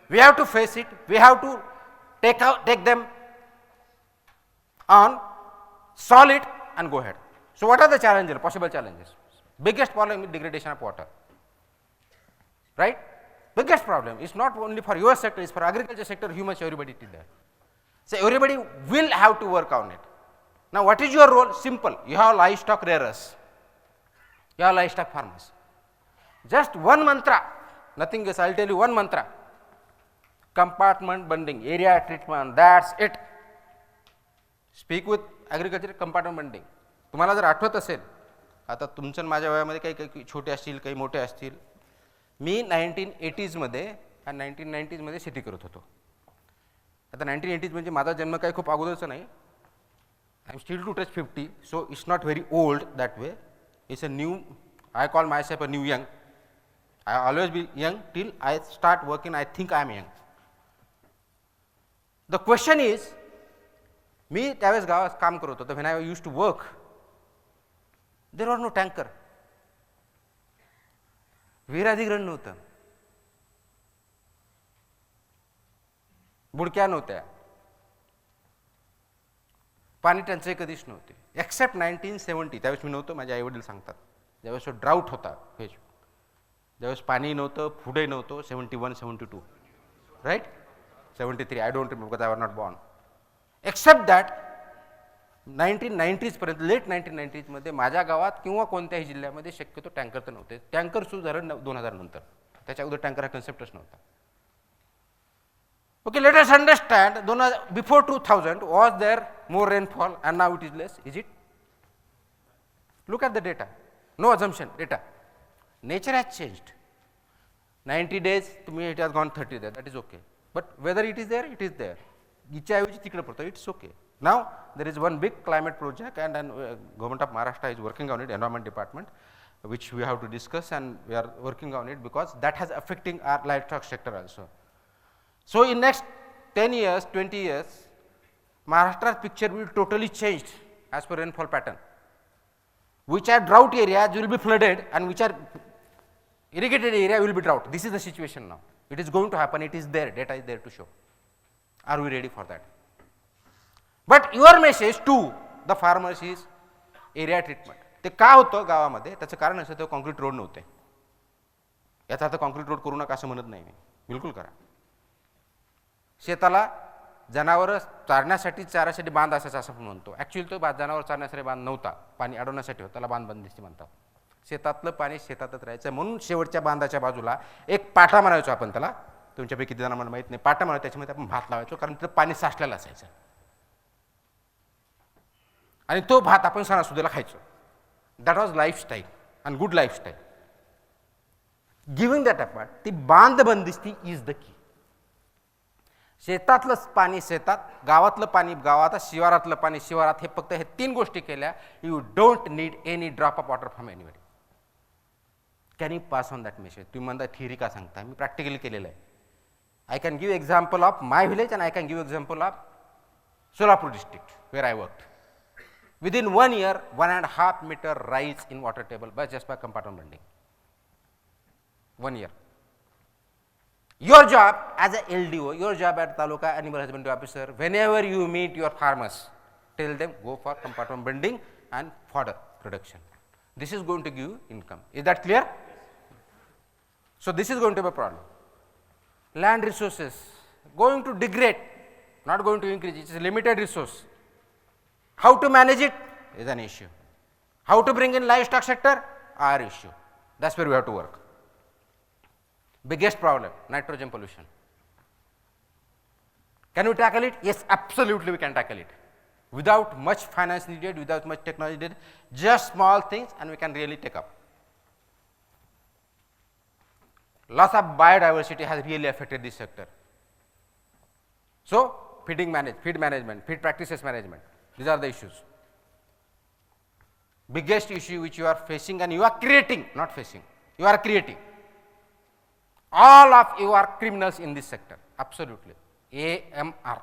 we have to face it. We have to take them on, solve it and go ahead. So what are the challenges, possible challenges? Biggest problem is degradation of water. Right? Biggest problem is not only for your sector, it's for agriculture sector, humans, everybody is there. So everybody will have to work on it. Now what is your role? Simple. You have livestock rearers. You have livestock farmers. Just one mantra, nothing else. I'll tell you one mantra. Compartment bundling, area treatment, that's it. Speak with agriculture, compartment bundling. तुम्हाला जर आठवत असेल, आता तुमच्या माझ्या वयामध्ये काही छोटे असतील, काही मोठे असतील. मी 1980sमध्ये आणि 1990sमध्ये शेती करत होतो. आता 1980s म्हणजे माझा जन्म काही खूप अगोदरचा नाही. I am still to touch 50, so it's not very old that way. It's a new, I call myself a new young. I always be young till I start working. I think I am young. The question is, मी त्यावेळेस गावात काम करत होतो. When I used to work, there was no tanker. विहीर अधिग्रहण नव्हतं, बुडक्या नव्हत्या, पाणी टंचाई कधीच नव्हती. एक्सेप्ट 1970. त्यावेळेस मी नव्हतो, माझे आईवडील सांगतात. ज्यावेळेस ड्राऊट होता, ज्यावेळेस पाणी नव्हतं, फूडही नव्हतं. 71, 72, राईट? 73, I don't remember, because I was not born. Except that 1990s पर्यंत, लेट 1990sमध्ये माझ्या गावात किंवा कोणत्याही जिल्ह्यामध्ये शक्यतो टँकर तर नव्हते. टँकर सुरू झालं 2000 नंतर. त्याच्या अगोदर टँकर हा कन्सेप्टच नव्हता. Okay, let us understand. Before 2000 was there more rainfall and now it is less. Is it? Look at the data. No assumption, data. Nature has changed. 90 days, it has gone 30 days, that is okay. But whether it is there, it is there. It's okay. Now, there is one big climate project and government of Maharashtra is working on it, environment department, which we have to discuss, and we are working on it because that has affecting our livestock sector also. So, in next 10 years, 20 years, Maharashtra's picture will totally change as per rainfall pattern. Which are drought areas will be flooded and which are irrigated area will be drought. This is the situation now. It is going to happen. It is there. Data is there to show. Are we ready for that? But your message to the farmers is area treatment. ते का होतं गावामध्ये? त्याचं कारण असं ते concrete road नव्हते. याचा अर्थ कॉन्क्रीट रोड करू नका असं म्हणत नाही मी. बिलकुल करा. शेताला जनावरं चारण्यासाठी चारासाठी बांध असायचा असं म्हणतो. ॲक्च्युअली तो जनावर चारण्यासाठी बांध नव्हता, पाणी अडवण्यासाठी होता. त्याला बांध बंदिस्ती म्हणतात. शेतातलं पाणी शेतातच राहायचं म्हणून शेवटच्या बांधाच्या बाजूला एक पाटा म्हणायचो आपण त्याला. तुमच्यापैकी किती जणांना माहीत नाही. पाटा म्हणायचो, त्याच्यामध्ये आपण भात लावायचो कारण तिथं पाणी साचलेलं असायचं आणि तो भात आपण सणासुदीला खायचो. That was lifestyle and good lifestyle. Giving that apart, ती बांध बंदिस्ती इज द की. शेतातलं पाणी शेतात, गावातलं पाणी गावात, शिवारातलं पाणी शिवारात. हे फक्त हे 3 गोष्टी केल्या, you don't need any drop of water from anybody. Can you pass on that message? तुम्ही म्हणता थिअरी का सांगता? मी प्रॅक्टिकली केलेलं आहे. I can give example of my village and I can give example of Solapur district wear I worked. Within 1 year, 1.5 meter rise in water table by just by compartment bundling. 1 year. Your job as a LDO, your job at Taluka Animal Husbandry Officer, whenever you meet your farmers, tell them go for compartment bundling and fodder production. This is going to give income. Is that clear? So this is going to be a problem. Land resources going to degrade, not going to increase. It is a limited resource. How to manage it is an issue. How to bring in livestock sector? Our issue. That's where we have to work. Biggest problem, nitrogen pollution. Can we tackle it? Yes, absolutely we can tackle it. Without much finance needed, without much technology needed, just small things and we can really take up. Loss of biodiversity has really affected this sector. So, feed management, feed practices management. These are the issues. Biggest issue which you are facing and you are creating, not facing, you are creating. All of you are criminals in this sector, absolutely. AMR.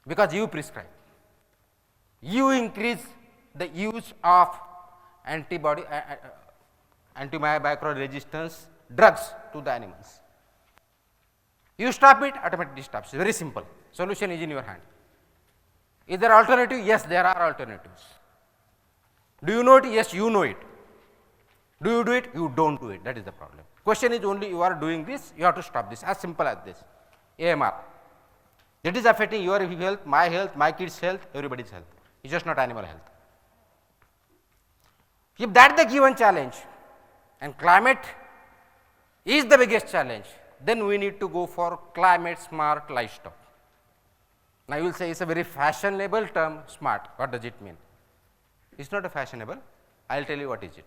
Because you prescribe. You increase the use of antimicrobial resistance drugs to the animals. You stop it, automatically stops. Very simple. Solution is in your hand. Is there alternative? Yes, there are alternatives. Do you know it? Yes, you know it. Do you do it? You don't do it. That is the problem. Question is only you are doing this, you have to stop this. As simple as this. AMR. It is affecting your health, my kids' health, everybody's health. It's just not animal health. If that is the given challenge, and climate is the biggest challenge, then we need to go for climate smart livestock. Now you will say it's a very fashionable term, smart. What does it mean? It's not a fashionable. I'll tell you what is it.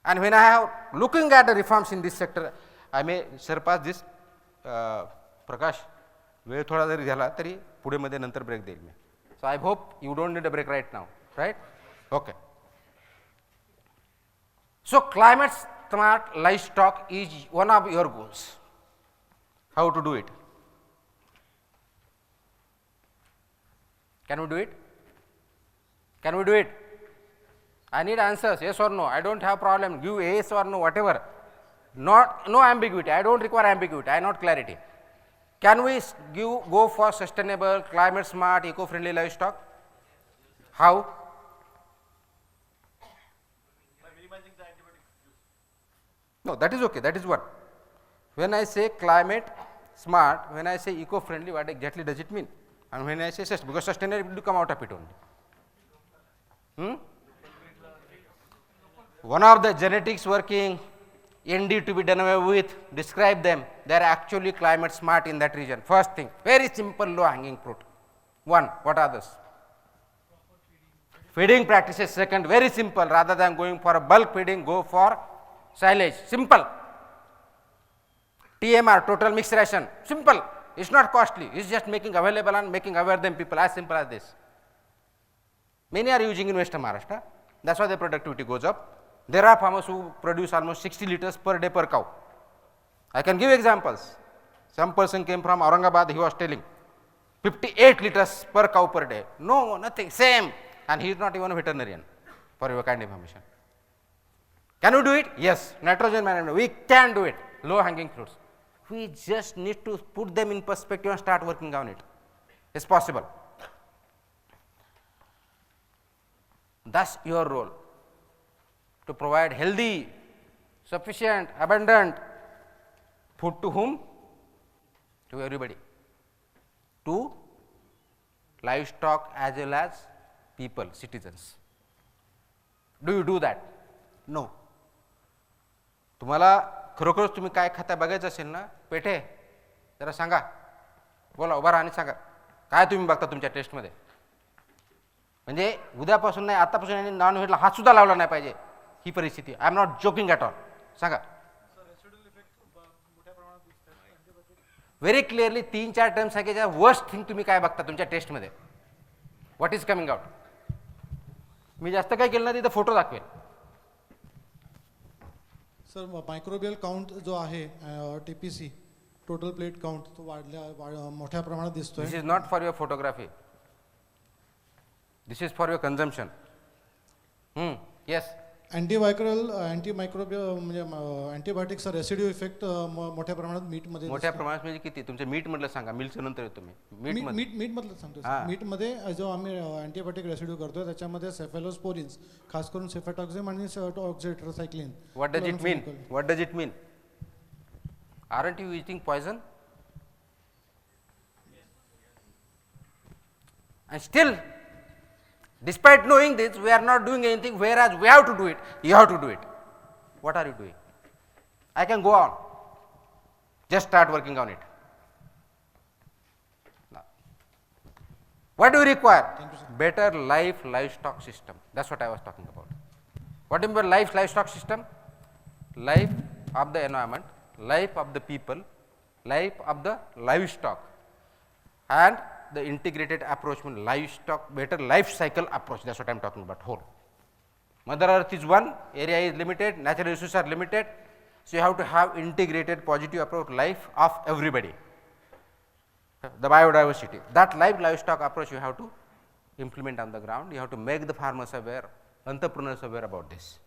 And when I am looking at the reforms in this sector, I may surpass this. Prakash, वेळ थोडा जरी झाला तरी पुढे मध्ये नंतर break देईल मी. So I hope you don't need a break right now, right? Okay. So climate smart livestock is one of your goals. How to do it? Can we do it? Can we do it? I need answers, yes or no. I don't have problem. Give yes or no, whatever. No ambiguity. I don't require ambiguity. I want clarity. Can we go for sustainable, climate smart, eco-friendly livestock? How? By minimizing the antibiotic use. No, that is okay. That is what. When I say climate smart, when I say eco-friendly, what exactly does it mean? And when I say because sustainability will come out of it only. One of the genetics working ND to be done away with, describe them. They are actually climate smart in that region. First thing, very simple low hanging fruit. One, what are those? Feeding practices. Second, very simple, rather than going for a bulk feeding, go for silage. Simple. TMR, total mixed ration. Simple. It's not costly. It's just making available and making aware them people, as simple as this. Many are using in Western Maharashtra. That's why the productivity goes up. There are farmers who produce almost 60 liters per day per cow. I can give examples. Some person came from Aurangabad, he was telling 58 liters per cow per day. No, nothing, same. And he is not even a veterinarian, for your kind information. Can we do it? Yes. Nitrogen management, we can do it. Low hanging fruits. We just need to put them in perspective and start working on it. It's possible. That's your role, to provide healthy, sufficient, abundant food to whom? To everybody. To livestock as well as people, citizens. Do you do that? No. तुम्हाला खरोखरच तुम्ही काय खाता बघायचं असेल ना, पेठे जरा सांगा, बोला, उभा राहा आणि सांगा काय तुम्ही बघता तुमच्या टेस्टमध्ये. म्हणजे उद्यापासून नाही, आतापासून यांनी नॉन व्हेजला हात सुद्धा लावला नाही पाहिजे, ही परिस्थिती. I am not joking at all. सांगा. व्हेरी क्लिअरली 3-4 टर्म्स आहे की ज्या वर्स्ट थिंग तुम्ही काय बघता तुमच्या टेस्टमध्ये. What is coming out. मी जास्त काय केलं ना, तिथं फोटो दाखवेल. सर, मायक्रोबियल काउंट जो आहे TPC, टोटल प्लेट काउंट, तो मोठ्या प्रमाणात दिसतोय. This is not for your photography. This is for your consumption. Yes. Antimicrobial म्हणजे अँटीबायोटिक्सचा रेसिड्यू इफेक्ट मोठ्या प्रमाणात मीटमध्ये. मोठ्या प्रमाणात म्हणजे किती? तुमच्या मीट मधलं सांगा, मिल्कचं नंतर येतो मी. मीटमधलं सांगतो. मीटमध्ये जो आम्ही अँटीबायोटिक रेसिड्यू करतो त्याच्यामध्ये सेफॅलोस्पोरिन्स, खास करून सेफॅटॉक्झिम आणि ऑक्झिट्रासायक्लिन. What does it mean? What does it mean? Aren't you eating poison? And still, despite knowing this, we are not doing anything, whereas we have to do it. You have to do it. What are you doing? I can go on. Just start working on it. Now, what do you require? Better livestock system. That's what I was talking about. What do you mean by livestock system? Life of the environment, life of the people, life of the livestock, and the integrated approach, livestock, better life cycle approach. That's what I am talking about. Whole. Mother Earth is one, area is limited, natural resources are limited, so you have to have integrated positive approach, life of everybody. The biodiversity. That livestock approach you have to implement on the ground. You have to make the farmers aware, entrepreneurs aware about this,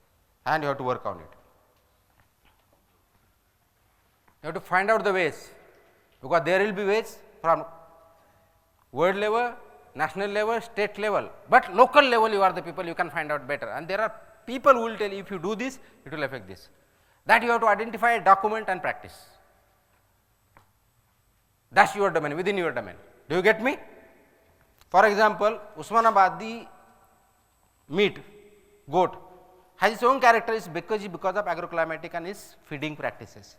and you have to work on it. You have to find out the ways, because there will be ways from world level, national level, state level, but local level you are the people, you can find out better. And there are people who will tell you, if you do this, it will affect this. That you have to identify, document and practice. That's your domain, within your domain. Do you get me? For example, Usmanabadi meat, goat, has its own characteristics because of agroclimatic and its feeding practices.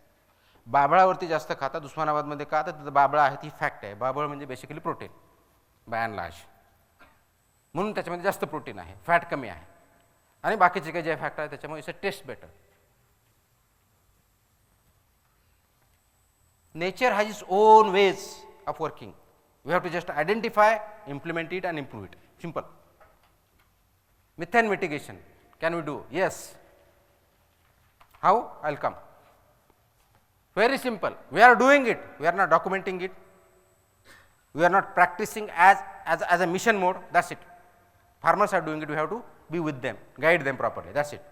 बाबळावरती जास्त खातात. उस्मानाबादमध्ये का तर तिथं बाबळा आहे ती fact आहे. बाबळ म्हणजे basically protein bye and large, म्हणून त्याच्यामध्ये जास्त प्रोटीन आहे, फॅट कमी आहे, आणि बाकीचे काही जे फॅक्टर आहे त्याच्यामुळे it's a taste better. Nature has its own ways of working. We have to just identify, implement it and improve it. Simple. Methane mitigation, can we do? Yes. How? I'll come. Very simple. We are doing it. We are not documenting it. We are not practicing as a mission mode. That's it. Farmers are doing it. We have to be with them, guide them properly. That's it.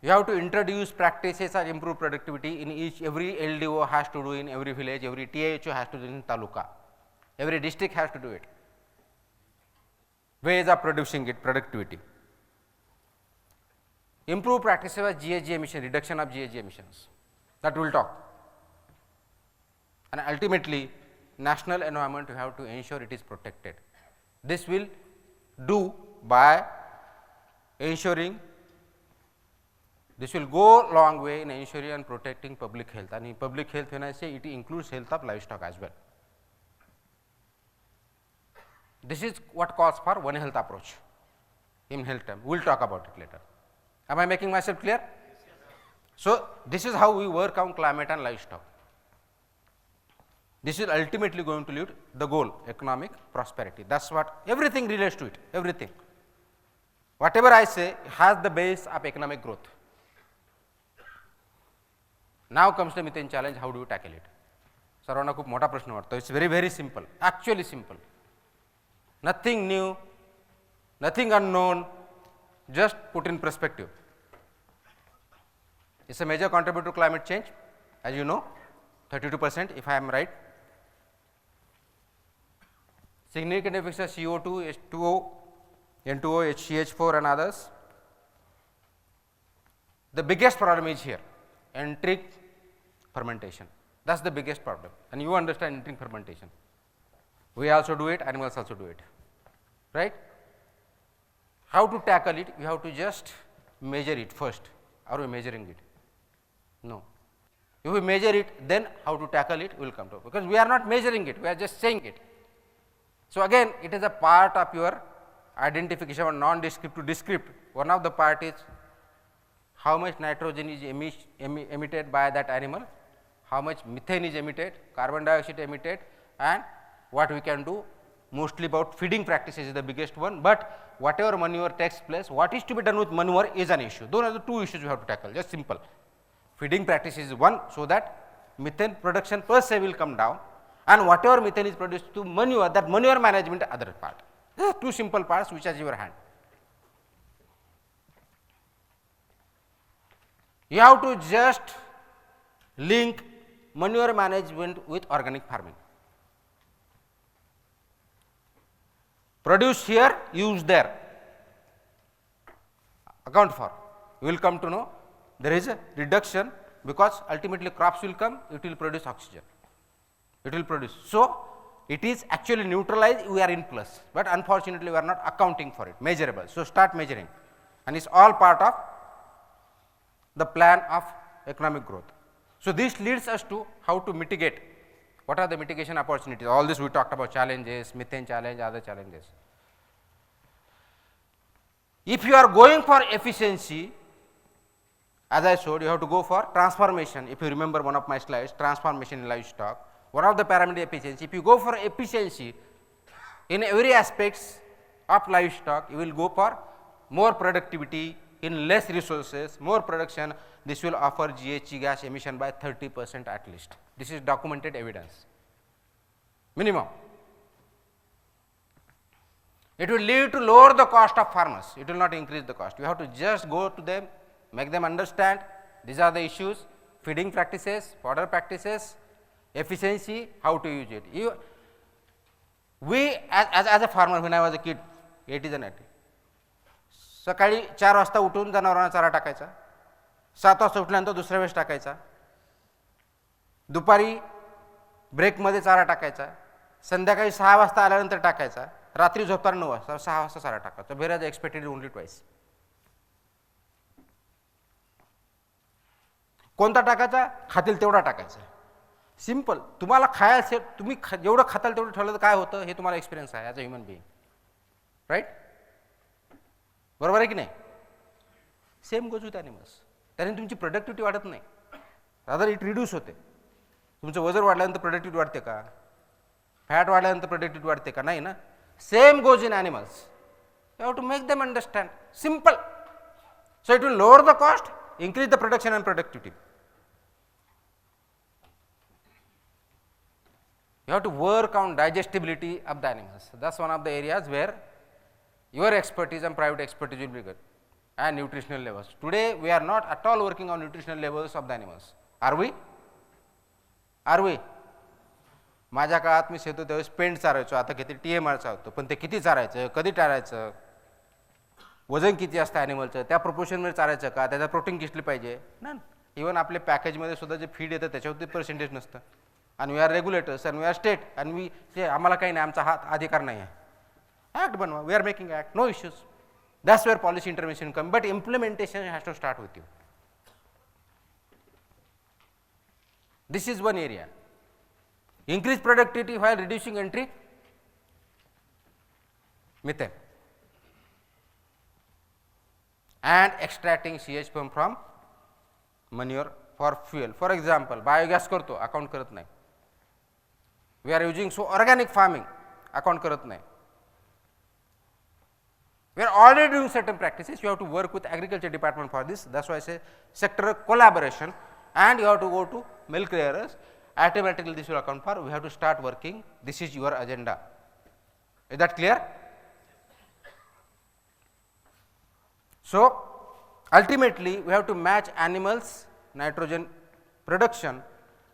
You have to introduce practices that improve productivity in every LDO has to do in every village, every TIHO has to do in taluka. Every district has to do it. Ways of producing it, productivity. Improve practices of GHG emission, reduction of GHG emissions. That we will talk. And ultimately, national environment, you have to ensure it is protected. This will do by ensuring, this will go a long way in ensuring and protecting public health. And in public health, when I say, it includes health of livestock as well. This is what calls for One Health approach in health term. We will talk about it later. Am I making myself clear? So, this is how we work on climate and livestock. This is ultimately going to lead the goal, economic prosperity. That's what everything relates to it, everything. Whatever I say has the base of economic growth. Now comes the methane challenge. How do you tackle it? सर्वांना खूप मोठा प्रश्न वाटतो. It's very, very simple. Actually simple. Nothing new, nothing unknown, just put in perspective. It's a major contributor to climate change, as you know, 32% if I am right. Significant effects of CO2, H2O, N2O, HCH4 and others. The biggest problem is here, enteric fermentation. That's the biggest problem, and you understand enteric fermentation. We also do it, animals also do it, right? How to tackle it? We have to just measure it first. Are we measuring it? No. If we measure it, then how to tackle it will come to, because we are not measuring it, we are just saying it. So again, it is a part of your identification of non-descript to descript. One of the part is how much nitrogen is emitted by that animal, how much methane is emitted, carbon dioxide emitted, and what we can do. Mostly about feeding practices is the biggest one, but whatever manure takes place, what is to be done with manure is an issue. Those are the two issues we have to tackle, just simple. Feeding practices is one, so that methane production per se will come down, and whatever methane is produced to manure, that manure management other part. These are two simple parts which are in your hand. You have to just link manure management with organic farming. Produce here, use there, account for. You will come to know there is a reduction, because ultimately crops will come, it will produce oxygen, it will produce. So, it is actually neutralized, we are in plus, but unfortunately we are not accounting for it, measurable. So, start measuring, and it is all part of the plan of economic growth. So, this leads us to how to mitigate. What are the mitigation opportunities? All this we talked about, challenges, methane challenge, other challenges. If you are going for efficiency, as I showed, you have to go for transformation. If you remember one of my slides, transformation in livestock, one of the parameter efficiency. If you go for efficiency in every aspects of livestock, you will go for more productivity in less resources, more production. This will offer GHG gas emission by 30% at least. This is documented evidence, minimum. It will lead to lower the cost of farmers, it will not increase the cost. You have to just go to them, make them understand these are the issues, feeding practices, fodder practices, efficiency, how to use it. We as a farmer, when I was a kid, 80s and 90s, सकाळी 4 वाजता उठून जनावरांना चारा टाकायचा, 7 वाजता उठल्यानंतर दुसऱ्या वेळेस टाकायचा, दुपारी ब्रेकमध्ये चारा टाकायचा, संध्याकाळी 6 वाजता आल्यानंतर टाकायचा, रात्री झोपताना 9 वाजता, 6 वाजता चारा टाकायचा. Where expected only twice. कोणता टाकायचा? खातील तेवढा टाकायचा. सिम्पल. तुम्हाला खायचं, तुम्ही जेवढं खाताल तेवढं ठेवलं तर काय होतं हे तुम्हाला एक्सपिरियन्स आहे as a human being. Right? बरोबर आहे की नाही? Same goes with animals. त्याने तुमची प्रोडक्टिव्हिटी वाढत नाही, रादर इट रिड्यूस होते. तुमचं वजन वाढल्यानंतर प्रोडक्टिव्हिटी वाढते का? फॅट वाढल्यानंतर प्रोडक्टिव्हिटी वाढते का? नाही ना. Same goes in animals. You have to make them understand. Simple. So it will lower the cost, increase the production and productivity. You have to work on digestibility of the animals. That's one of the areas where your expertise and private expertise will be good. And nutritional levels. Today we are not at all working on nutritional levels of the animals. Are we? Are we? माझ्या काळात मी शेतो त्यावेळेस paint चारायचो, आता किती TMR चालतो, पण ते किती चारायचं, कधी टाळायचं, वजन किती असतं ॲनिमलचं, त्या प्रपोर्शनमध्ये चालायचं का, त्याचा प्रोटीन किती पाहिजे ना. इवन आपल्या पॅकेजमध्ये सुद्धा जे फीड येतं त्याच्यावरती पर्सेंटेज नसतं. आणि वी आर रेग्युलेटर्स आणि वी आर स्टेट आणि वी ते आम्हाला काही नाही, आमचा हात अधिकार नाही आहे. ॲक्ट बनवा. We are making act, no issues. That's where policy intervention come, but implementation has to start with you. This is one area. Increase productivity while reducing enteric methane and extracting CH from manure for fuel. For example, biogas करतो, account करत नाही. We are using so organic farming, account करत नाही. We are already doing certain practices. You have to work with agriculture department for this. That's why I say sector collaboration, and you have to go to milk clearers. Automatically this will account for. We have to start working. This is your agenda. Is that clear? So ultimately we have to match animals nitrogen production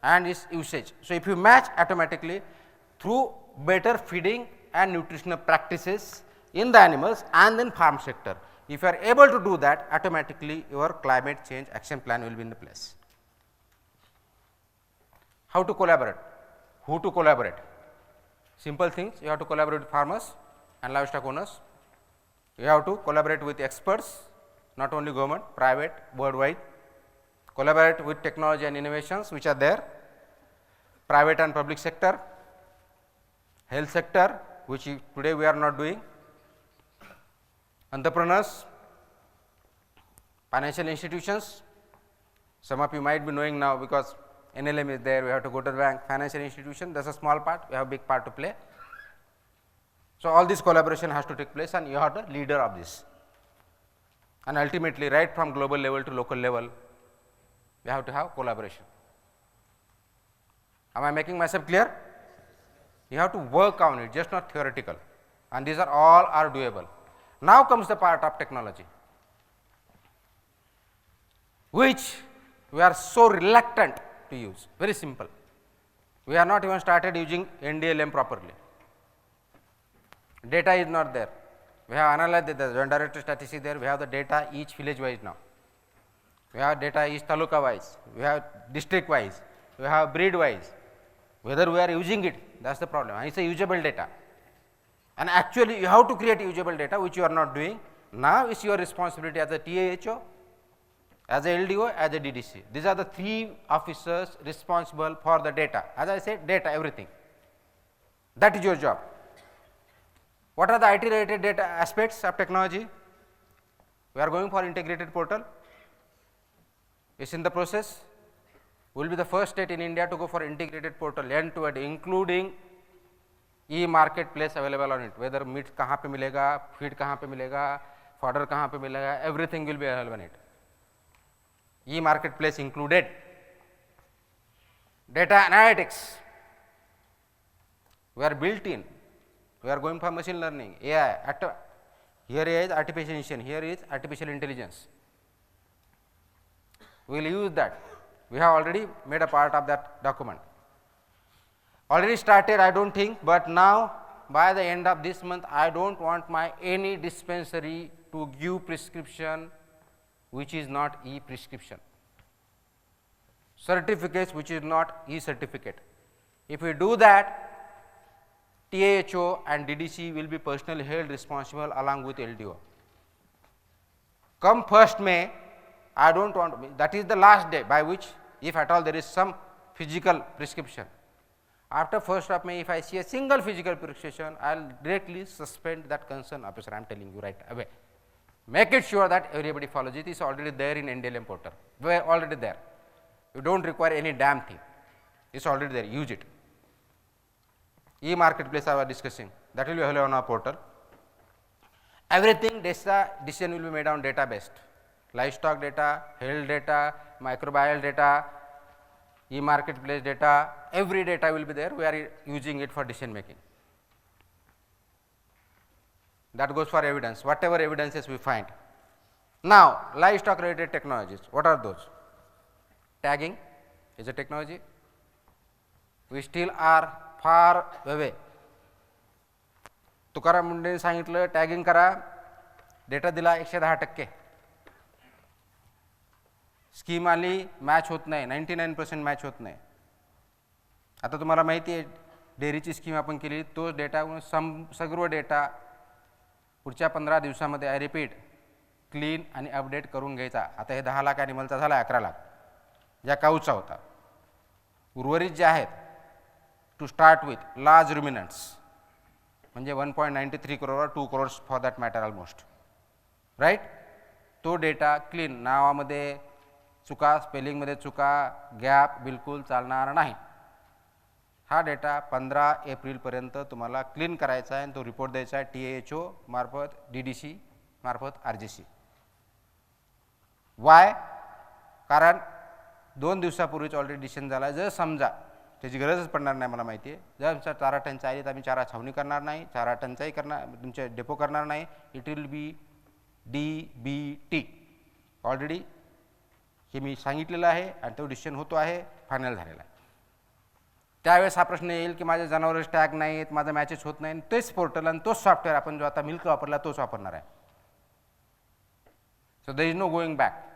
and its usage. So if you match automatically through better feeding and nutritional practices in the animals and then farm sector, if you are able to do that, automatically your climate change action plan will be in the place. How to collaborate? Who to collaborate? Simple things. You have to collaborate with farmers and livestock owners. You have to collaborate with experts, not only government, private, worldwide. Collaborate with technology and innovations which are there, private and public sector, health sector, which today we are not doing, entrepreneurs, financial institutions. Some of you might be knowing now because NLM is there, we have to go to the bank. Financial institution, that's a small part, we have a big part to play. So all this collaboration has to take place and you are the leader of this. And ultimately right from global level to local level, we have to have collaboration. Am I making myself clear? You have to work on it, just not theoretical. And these are all are doable. Now comes the part of technology, which we are so reluctant to use. Very simple. We are not even started using NDLM properly. Data is not there. We have analyzed the joint director statistics there. We have the data each village wise now. We have data each taluka wise. We have district wise. We have breed wise. Whether we are using it, that's the problem. And it's a usable data. And actually, you have to create usable data, which you are not doing. Now it's your responsibility as a TAHO, as a LDO, as a DDC. These are the three officers responsible for the data. As I said, data, everything. That is your job. What are the IT related data aspects of technology? We are going for integrated portal. It's in the process. We will be the first state in India to go for integrated portal end to end, including e-marketplace available on it. Whether meat कहाँ पे मिलेगा, feed कहाँ पे मिलेगा, fodder कहाँ पे मिलेगा, everything will be available on it. E-marketplace included. Data analytics. We are built in. We are going for machine learning, AI. Here is artificial intelligence, here is artificial intelligence. We will use that. We have already made a part of that document. Already started, I don't think, but now by the end of this month, I don't want my any dispensary to give prescription which is not e-prescription. Certificates which is not e-certificate. If we do that, TAHO and DDC will be personally held responsible along with LDO. Come 1st May, I don't want, that is the last day by which, if at all there is some physical prescription. After 1st of May, if I see a single physical prescription, I will directly suspend that concerned officer. I am telling you right away. Make it sure that everybody follows. It is already there in NDLM portal. We are already there. You don't require any damn thing. It's already there. Use it. E-marketplace I was discussing. That will be available on our portal. Everything decision will be made on data based. Livestock data, health data, microbial data, e-marketplace data, every data will be there. We are using it for decision making. That goes for evidence, whatever evidences we find. Now, livestock related technologies, what are those? Tagging is a technology. We still are far away. Tukaram मुंडेने सांगितलं tagging करा, data दिला 110%. Scheme आली, match होत नाही, 99% match होत नाही. आता तुम्हाला माहिती आहे डेअरीची स्कीम आपण केली, तो डेटा सर्व डेटा पुढच्या 15 दिवसामध्ये आय रिपीट क्लीन आणि अपडेट करून घ्यायचा. आता हे 10 लाख ॲनिमलचा झाला 11 लाख ज्या काऊचा होता. उर्वरित जे आहेत to start with large ruminants म्हणजे 1.93 crore 2 crores for that matter almost right. तो डेटा क्लीन, नावामध्ये चुका, स्पेलिंगमध्ये चुका, गॅप बिलकुल चालणार नाही. हा डेटा 15 एप्रिलपर्यंत तुम्हाला क्लीन करायचा आहे आणि तो रिपोर्ट द्यायचा आहे TAHO मार्फत, DDC मार्फत, RGC. वाय? कारण 2 दिवसापूर्वीच ऑलरेडी डिसिजन झाला आहे. जर समजा त्याची गरजच पडणार नाही मला माहिती आहे, जर आमचा चारा टंचाई आली तर आम्ही चारा छावणी करणार नाही, चारा टंचाई करणार, तुमचे डेपो करणार नाही. It will be DBT. Already हे मी सांगितलेलं आहे आणि तो डिसिजन होतो आहे, फायनल झालेला आहे. त्यावेळेस हा प्रश्न येईल की माझे जनावरच टॅग नाहीत, माझं मॅचेस होत नाही. तेच पोर्टल आणि तोच सॉफ्टवेअर आपण जो आता मिल्क वापरला तोच वापरणार आहे. So there is no going back.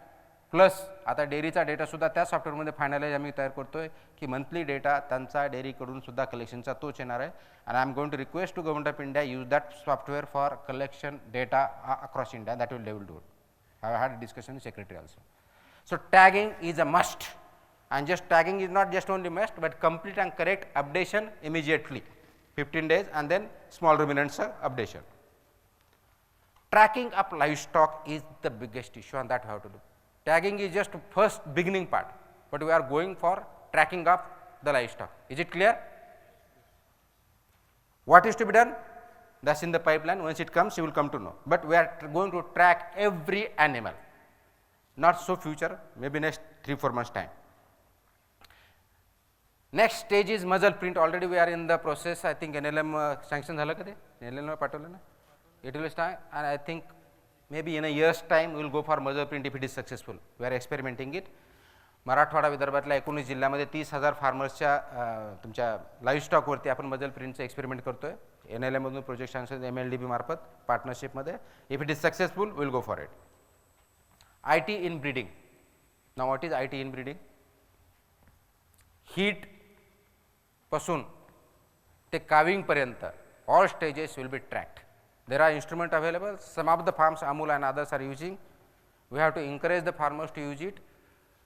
Plus आता डेअरीचा डेटासुद्धा त्या सॉफ्टवेअरमध्ये फायनलाइज आम्ही तयार करतो आहे की मंथली डेटा त्यांचा डेअरीकडून सुद्धा कलेक्शनचा तोच येणार आहे. आणि I am going to request to government of India use that software for collection data across India. That will do it. I had discussion with secretary also. So tagging is a must, and just tagging is not just only must but complete and correct updation immediately, 15 days, and then small ruminants updation. Tracking up livestock is the biggest issue and that we have to do. Tagging is just first beginning part, but we are going for tracking up the livestock. Is it clear? What is to be done? That's in the pipeline. Once it comes, you will come to know. But we are going to track every animal. Not so future, maybe next 3-4 months time. Next stage is muzzle print. Already we are in the process. I think NLM sanction झालं का ते? NLM पाठवलं ना? It will start, and I think maybe in a year's time we will go for muzzle print if it is successful. We are experimenting it. Marathwada विदर्भातल्या 19 जिल्ह्यामध्ये 30,000 फार्मर्सच्या तुमच्या लाईव्हस्टॉकवरती आपण मजल प्रिंटचं एक्सपेरिमेंट करतोय. NLM मधून प्रोजेक्ट सँक्शन MLDB मार्फत पार्टनरशिपमध्ये. If it is successful will go for it. IT in breeding. Now what is IT in breeding? Heat पासून ते calving पर्यंत all stages will be tracked. There are instruments available. Some of the farms, Amul and others, are using. We have to encourage the farmers to use it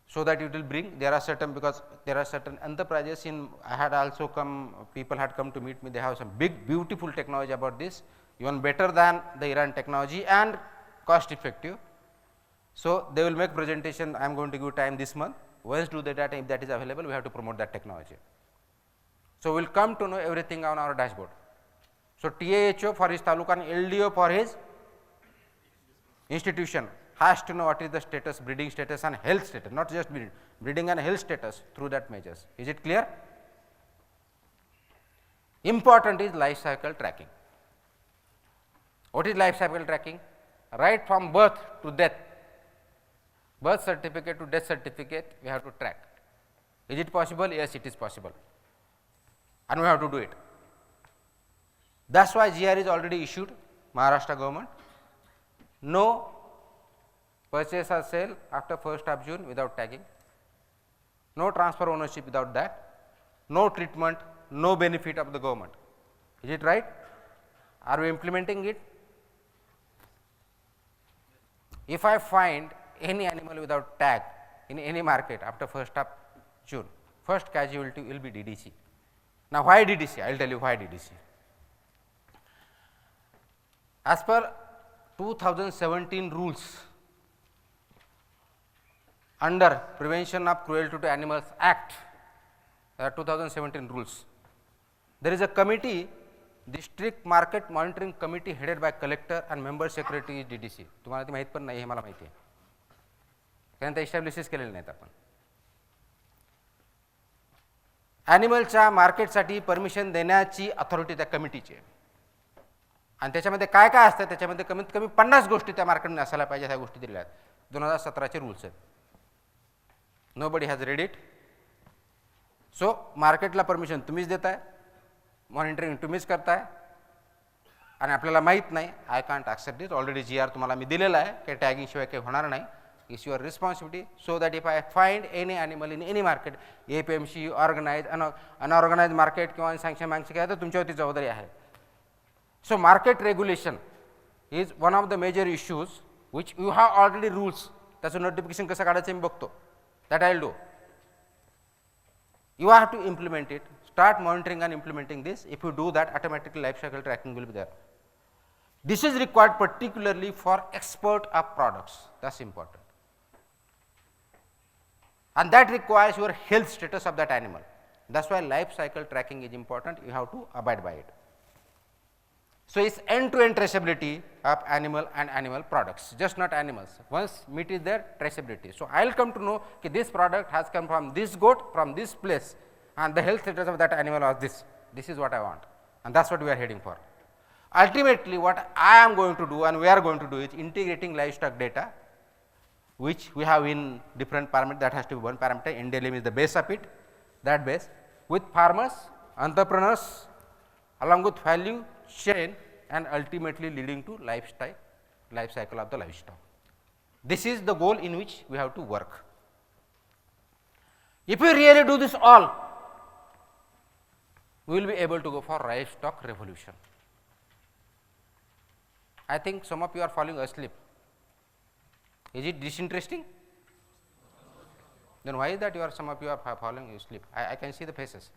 so that it will bring. There are certain, because there are certain enterprises in. I had also come. People had come to meet me. They have some big, beautiful technology about this, even better than the Iran technology and cost effective. So they will make presentation. I am going to give time this month. Once do the data, if that is available, we have to promote that technology. So we will come to know everything on our dashboard. So TAHO for his taluka and LDO for his institution has to know what is the status, breeding status and health status, not just breeding and health status through that measures. Is it clear? Important is life cycle tracking. What is life cycle tracking? Right from birth to death. Birth certificate to death certificate, we have to track. Is it possible? Yes, it is possible. And we have to do it. That's why GR is already issued, Maharashtra government. No purchase or sale after 1st of June without tagging. No transfer ownership without that. No treatment, no benefit of the government. Is it right? Are we implementing it? If I find any animal without tag in any market after 1st of June, first casualty will be DDC. Now, why DDC? I will tell you why DDC. As per 2017 rules under Prevention of Cruelty to Animals Act, there are 2017 rules. There is a committee, District Market Monitoring Committee headed by collector and member secretary is DDC. तुम्हाला ती माहित पण नाही हे मला माहिती आहे. कारण ते एस्टॅब्लिशच केलेले नाहीत आपण. ॲनिमलच्या मार्केटसाठी परमिशन देण्याची अथॉरिटी त्या कमिटीची आहे. आणि त्याच्यामध्ये काय काय असतं त्याच्यामध्ये कमीत कमी 50 गोष्टी त्या मार्केटने असायला पाहिजे ह्या गोष्टी दिल्या आहेत. 2017चे रूल्स आहेत. Nobody has read it. So मार्केटला परमिशन तुम्हीच देताय, मॉनिटरिंग तुम्हीच करताय आणि आपल्याला माहीत नाही. I can't accept this. Already GR तुम्हाला मी दिलेला आहे की टॅगिंग शिवाय काही होणार नाही. It's your responsibility. So that if I find any animal in any market, APMC, organise, unorganise market किंवा सँक्शन बँकची काय तर तुमच्यावरती जबाबदारी आहे. So, market regulation is one of the major issues which you have already rules. त्याचं notification कसं काढायचं मी बघतो. That I will do. You have to implement it. Start monitoring and implementing this. If you do that, automatically life cycle tracking will be there. This is required particularly for export of products. That's important. And that requires your health status of that animal. That's why life cycle tracking is important. You have to abide by it. So, it's end-to-end traceability of animal and animal products, just not animals. Once meat is there, traceability. So, I will come to know that this product has come from this goat, from this place, and the health status of that animal was this. This is what I want, and that's what we are heading for. Ultimately, what I am going to do and we are going to do is integrating livestock data, which we have in different parameters. That has to be one parameter. NDLM is the base of it, that base, with farmers, entrepreneurs, along with value chain, and ultimately leading to life cycle of the livestock. This is the goal in which we have to work. If we really do this all, we will be able to go for livestock revolution. I think some of you are falling asleep. Is it disinteresting? Then why is that some of you are falling asleep? I can see the faces.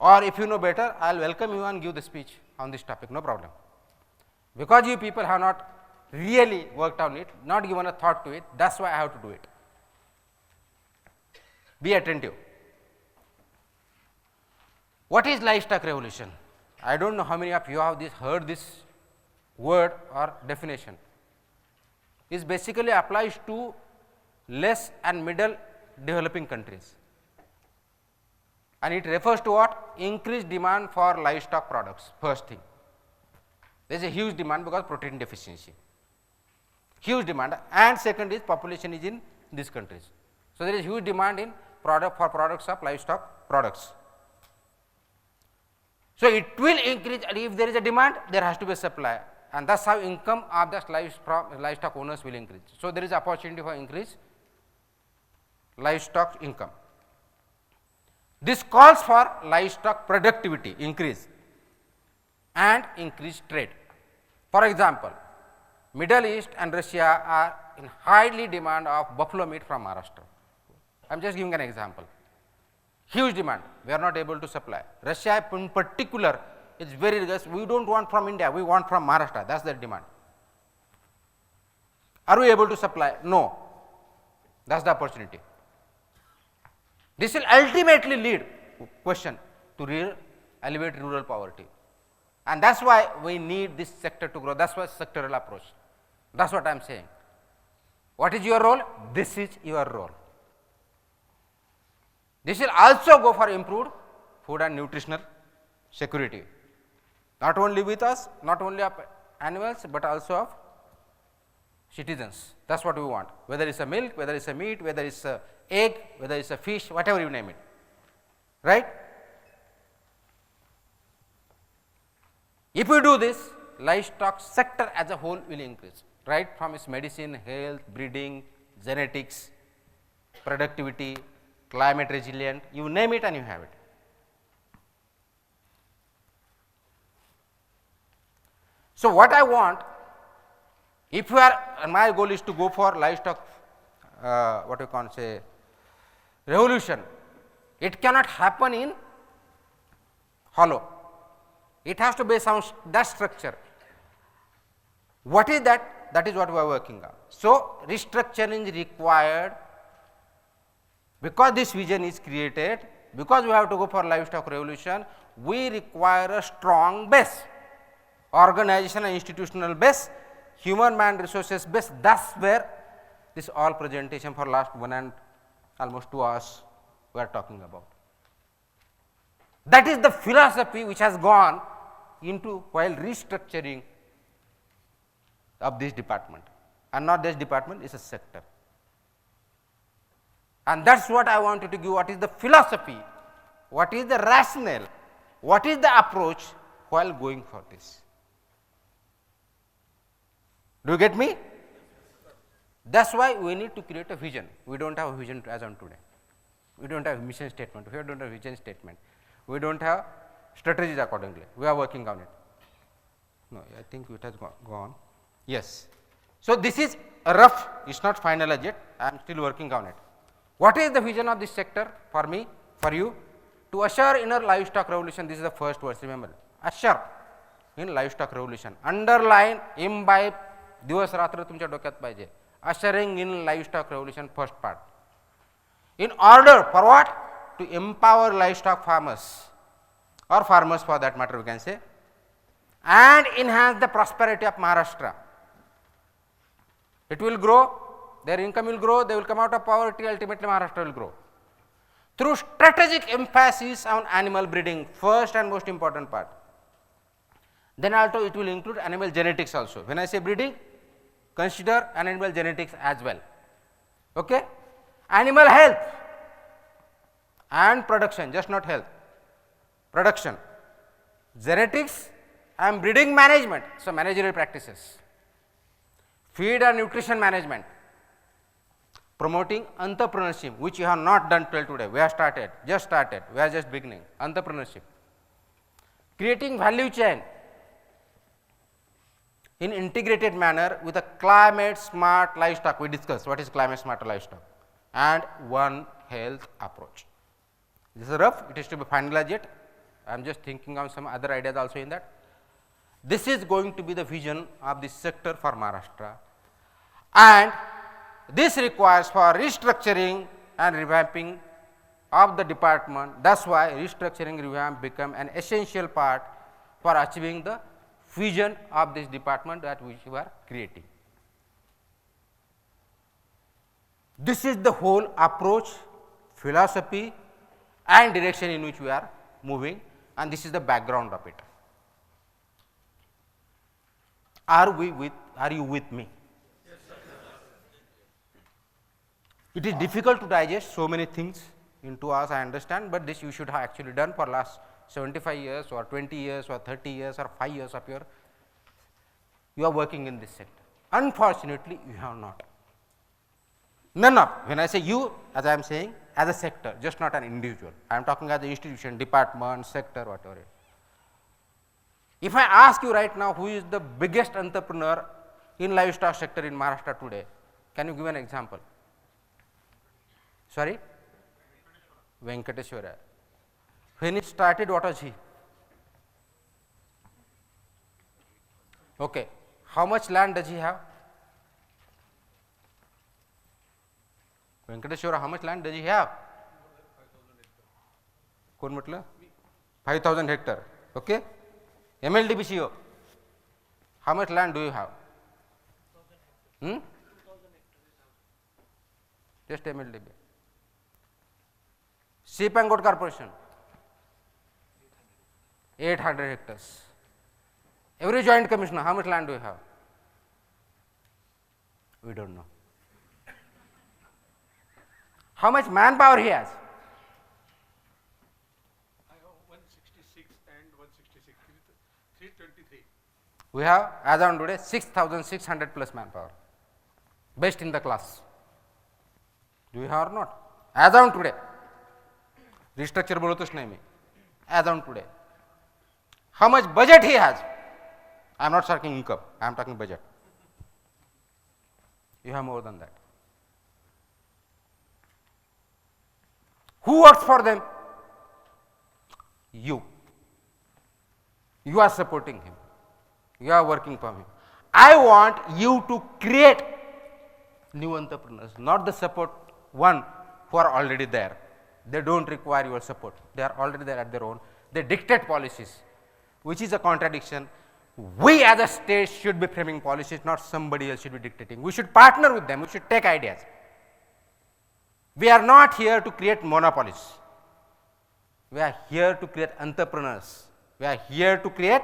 Or if you know better, I will welcome you and give the speech on this topic, no problem. Because you people have not really worked on it, not given a thought to it, that's why I have to do it. Be attentive. What is livestock revolution? I don't know how many of you have heard this word or definition. It basically applies to less and middle developing countries. And it refers to what? Increased demand for livestock products, first thing. There is a huge demand because protein deficiency. Huge demand. And second is population is in these countries. So, there is huge demand in products of livestock products. So, it will increase, and if there is a demand, there has to be a supply, and that's how income of the livestock owners will increase. So, there is opportunity for increase livestock income. This calls for livestock productivity increase and increased trade. For example, Middle East and Russia are in highly demand of buffalo meat from Maharashtra. I am just giving an example. Huge demand, we are not able to supply. Russia in particular is very rigorous. We don't want from India, we want from Maharashtra, that's the demand. Are we able to supply? No, that's the opportunity. This will ultimately lead to elevate rural poverty, and that's why we need this sector to grow. That's why sectoral approach. That's what I am saying. What is your role? This is your role. This will also go for improved food and nutritional security, not only with us, not only of animals, but also of citizens. That's what we want, whether it's a milk, whether it's a meat, whether it's a egg, whether it's a fish, whatever you name it, right? If we do this, livestock sector as a whole will increase, right, from its medicine, health, breeding, genetics, productivity, climate resilient, you name it and you have it. So what I want, if you are, my goal is to go for livestock, what you can say, revolution. It cannot happen in hollow. It has to be some that structure. What is that? That is what we are working on. So restructuring is required because this vision is created, because we have to go for livestock revolution. We require a strong base, organization and institutional base, human man resources base. That's where this all presentation for last 1 and almost 2 hours we are talking about. That is the philosophy which has gone into while restructuring of this department, and not this department, is a sector. And that is what I wanted to give. What is the philosophy, what is the rationale, what is the approach while going for this. Do you get me? That is why we need to create a vision. We do not have a vision as on today. We do not have a mission statement, we do not have a vision statement, we do not have strategies accordingly. We are working on it. No, I think it has gone. Yes. So this is a rough, it is not finalized yet, I am still working on it. What is the vision of this sector for me, for you? To usher in a livestock revolution, this is the first word, remember. Usher in livestock revolution. Underline, imbibe, दिवस रात्र तुमच्या डोक्यात पाहिजे. Ushering in livestock revolution, first part. In order for what? To empower livestock farmers, or farmers for that matter we can say, and enhance the prosperity of Maharashtra. It will grow, their income will grow, they will come out of poverty, ultimately Maharashtra will grow. Through strategic emphasis on animal breeding, first and most important part. Then also it will include animal genetics also. When I say breeding, consider animal genetics as well. Okay? Animal health and production, just not health, production, genetics and breeding management, so managerial practices, feed and nutrition management, promoting entrepreneurship, which you have not done till today. We have started, we are just beginning, entrepreneurship, creating value chain in integrated manner with a climate smart livestock. We discussed what is climate smart livestock, and One Health approach. This is rough, it is to be finalized yet. I am just thinking of some other ideas also in that. This is going to be the vision of this sector for Maharashtra, and this requires for restructuring and revamping of the department. That is why restructuring revamp become an essential part for achieving the vision of this department that which we are creating. This is the whole approach, philosophy and direction in which we are moving, and this is the background of it. Are you with me? Yes, sir. It is difficult to digest so many things in 2 hours, I understand, but this you should have actually done for last 75 years or 20 years or 30 years or 5 years of you are working in this sector. Unfortunately, you have not. None of, when I say you, as I am saying, as a sector, just not an individual. I am talking as an institution, department, sector, whatever. If I ask you right now who is the biggest entrepreneur in livestock sector in Maharashtra today, can you give an example? Sorry? Venkateshwara. When it started, what was he? Okay. How much land does he have? Venkateshwara, how much land does he have? कोण म्हटलं? 5,000 hectare. Okay. MLDB CEO, how much land do you have? Just MLDB. Sheep and Goat Corporation, 800 hectares. Every joint commissioner, how much land do you have? We don't know. How much manpower he has? I have 166 and 166, 323. We have, as on today, 6,600 plus manpower, best in the class. Do you have or not? As on today. Restructure बोलतोच नाही मी. As on today. How much budget he has? I am not talking income, I am talking budget. You have more than that. Who works for them? You. You are supporting him. You are working for him. I want you to create new entrepreneurs, not the support one who are already there. They don't require your support. They are already there at their own. They dictate policies, which is a contradiction. We as a state should be framing policies, not somebody else should be dictating. We should partner with them. We should take ideas. We are not here to create monopolies. We are here to create entrepreneurs. We are here to create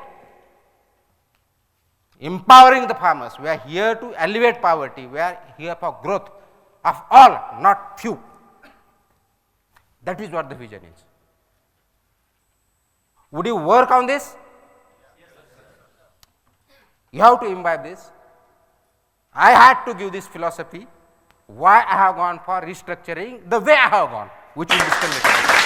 empowering the farmers. We are here to alleviate poverty. We are here for growth of all, not few. That is what the vision is. Would you work on this? You have to imbibe this. I had to give this philosophy, why I have gone for restructuring the way I have gone, which is discriminatory.